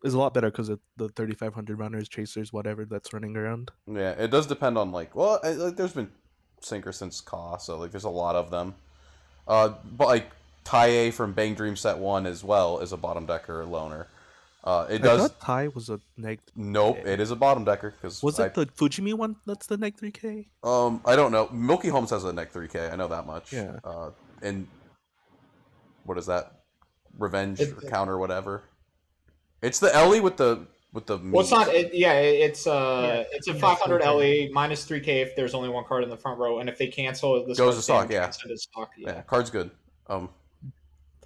is a lot better because of the 3500 runners, chasers, whatever that's running around. Yeah, it does depend on like, well, there's been sinker since Ka, so like there's a lot of them. But like Tai from Bang Dream Set 1 as well is a bottom decker loner. I thought Tai was a neg. Nope, it is a bottom decker. Was it the Fujimi one that's the neg 3k? I don't know. Milky Holmes has a neg 3k. I know that much. Yeah. And what is that? Revenge or counter, whatever. It's the Ellie with the well, it's not. It's a 500 LE minus 3K if there's only one card in the front row, and if they cancel, this goes to stock. Yeah. Yeah, card's good.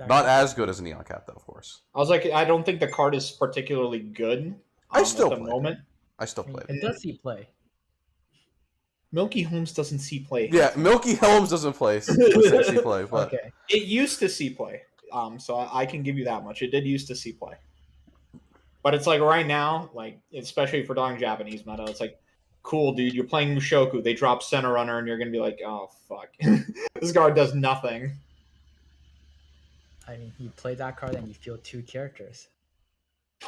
Not as good as a Neon Cat, though, of course. I was like, I don't think the card is particularly good. I still at the moment. I still play it. Does he play? Milky Holmes doesn't see play. Yeah, Milky Holmes doesn't play. See play, but okay. It used to see play. So I can give you that much. It did used to see play. But it's like right now, like especially for talking Japanese meta, it's like, cool, dude. You're playing Mushoku. They drop center runner, and you're gonna be like, oh fuck, this card does nothing. I mean, you play that card and you field 2 characters.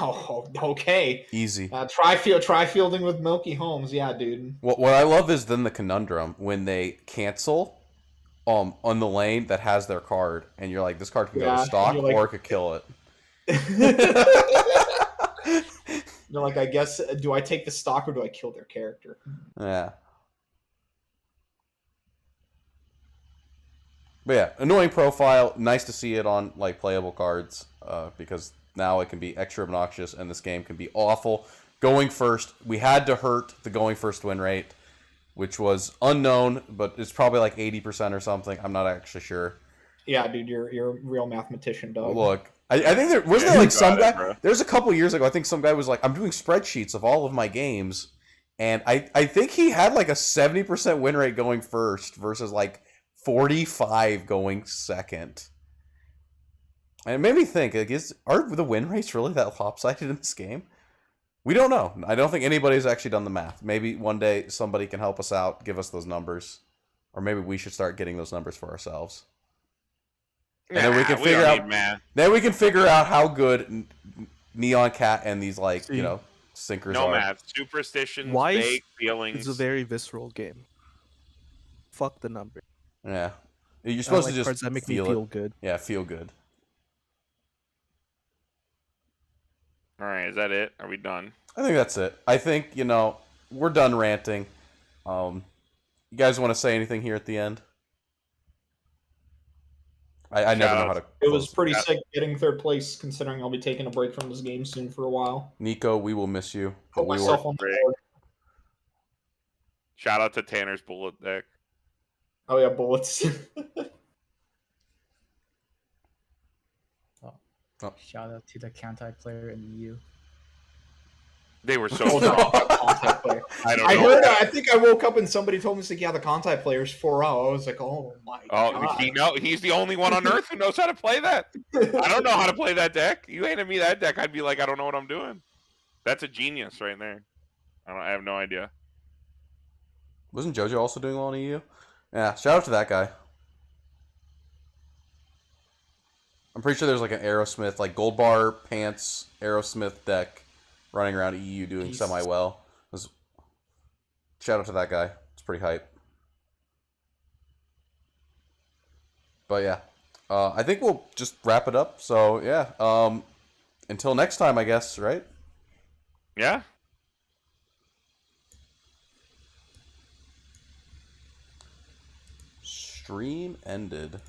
Oh, okay. Easy. Try fielding with Milky Holmes, yeah, dude. What I love is then the conundrum when they cancel on the lane that has their card, and you're like, this card can go to stock or it could kill it. You're like, I guess, do I take the stock or do I kill their character? Yeah. But yeah, annoying profile. Nice to see it on like playable cards, because now it can be extra obnoxious and this game can be awful. Going first, we had to hurt the going first win rate, which was unknown, but it's probably like 80% or something. I'm not actually sure. Yeah, dude, you're a real mathematician, dog. Look, I think there wasn't Yeah, there like you some got it, guy. bro. There's a couple years ago. I think some guy was like, "I'm doing spreadsheets of all of my games," and I think he had like a 70% win rate going first versus like 45 going second. And it made me think: like, are the win rates really that lopsided in this game? We don't know. I don't think anybody's actually done the math. Maybe one day somebody can help us out, give us those numbers, or maybe we should start getting those numbers for ourselves. And then we can figure don't out. need math. Then we can figure out how good Neon Cat and these like See, sinkers No are. math. Superstitions, Wise vague feelings. It's a very visceral game. Fuck the number. Yeah, you're I supposed like to just cards that make me feel feel it. good. Yeah, feel good. All right, is that it? Are we done? I think that's it. I think we're done ranting. You guys want to say anything here at the end? I never know how to. It was close. pretty sick getting third place, considering I'll be taking a break from this game soon for a while. Nico, we will miss you. But Put we myself were, on the Great. board. Shout out to Tanner's bullet deck. Oh yeah, bullets. Shout out to the Kantai player in the EU. They were so Oh, no, strong. Contact player. I don't I know. heard. I think I woke up and somebody told me, "Like, yeah, the contact player's 4-0." I was like, "Oh my god!" He's the only one on earth who knows how to play that. I don't know how to play that deck. You handed me that deck, I'd be like, I don't know what I'm doing. That's a genius right there. I have no idea. wasn't JoJo also doing well in EU? Yeah, shout out to that guy. I'm pretty sure there's like an Aerosmith, like Gold Bar Pants Aerosmith deck running around EU doing Peace. semi well. Shout out to that guy. It's pretty hype. But yeah, I think we'll just wrap it up. So yeah, until next time, I guess, right? Yeah? Stream ended.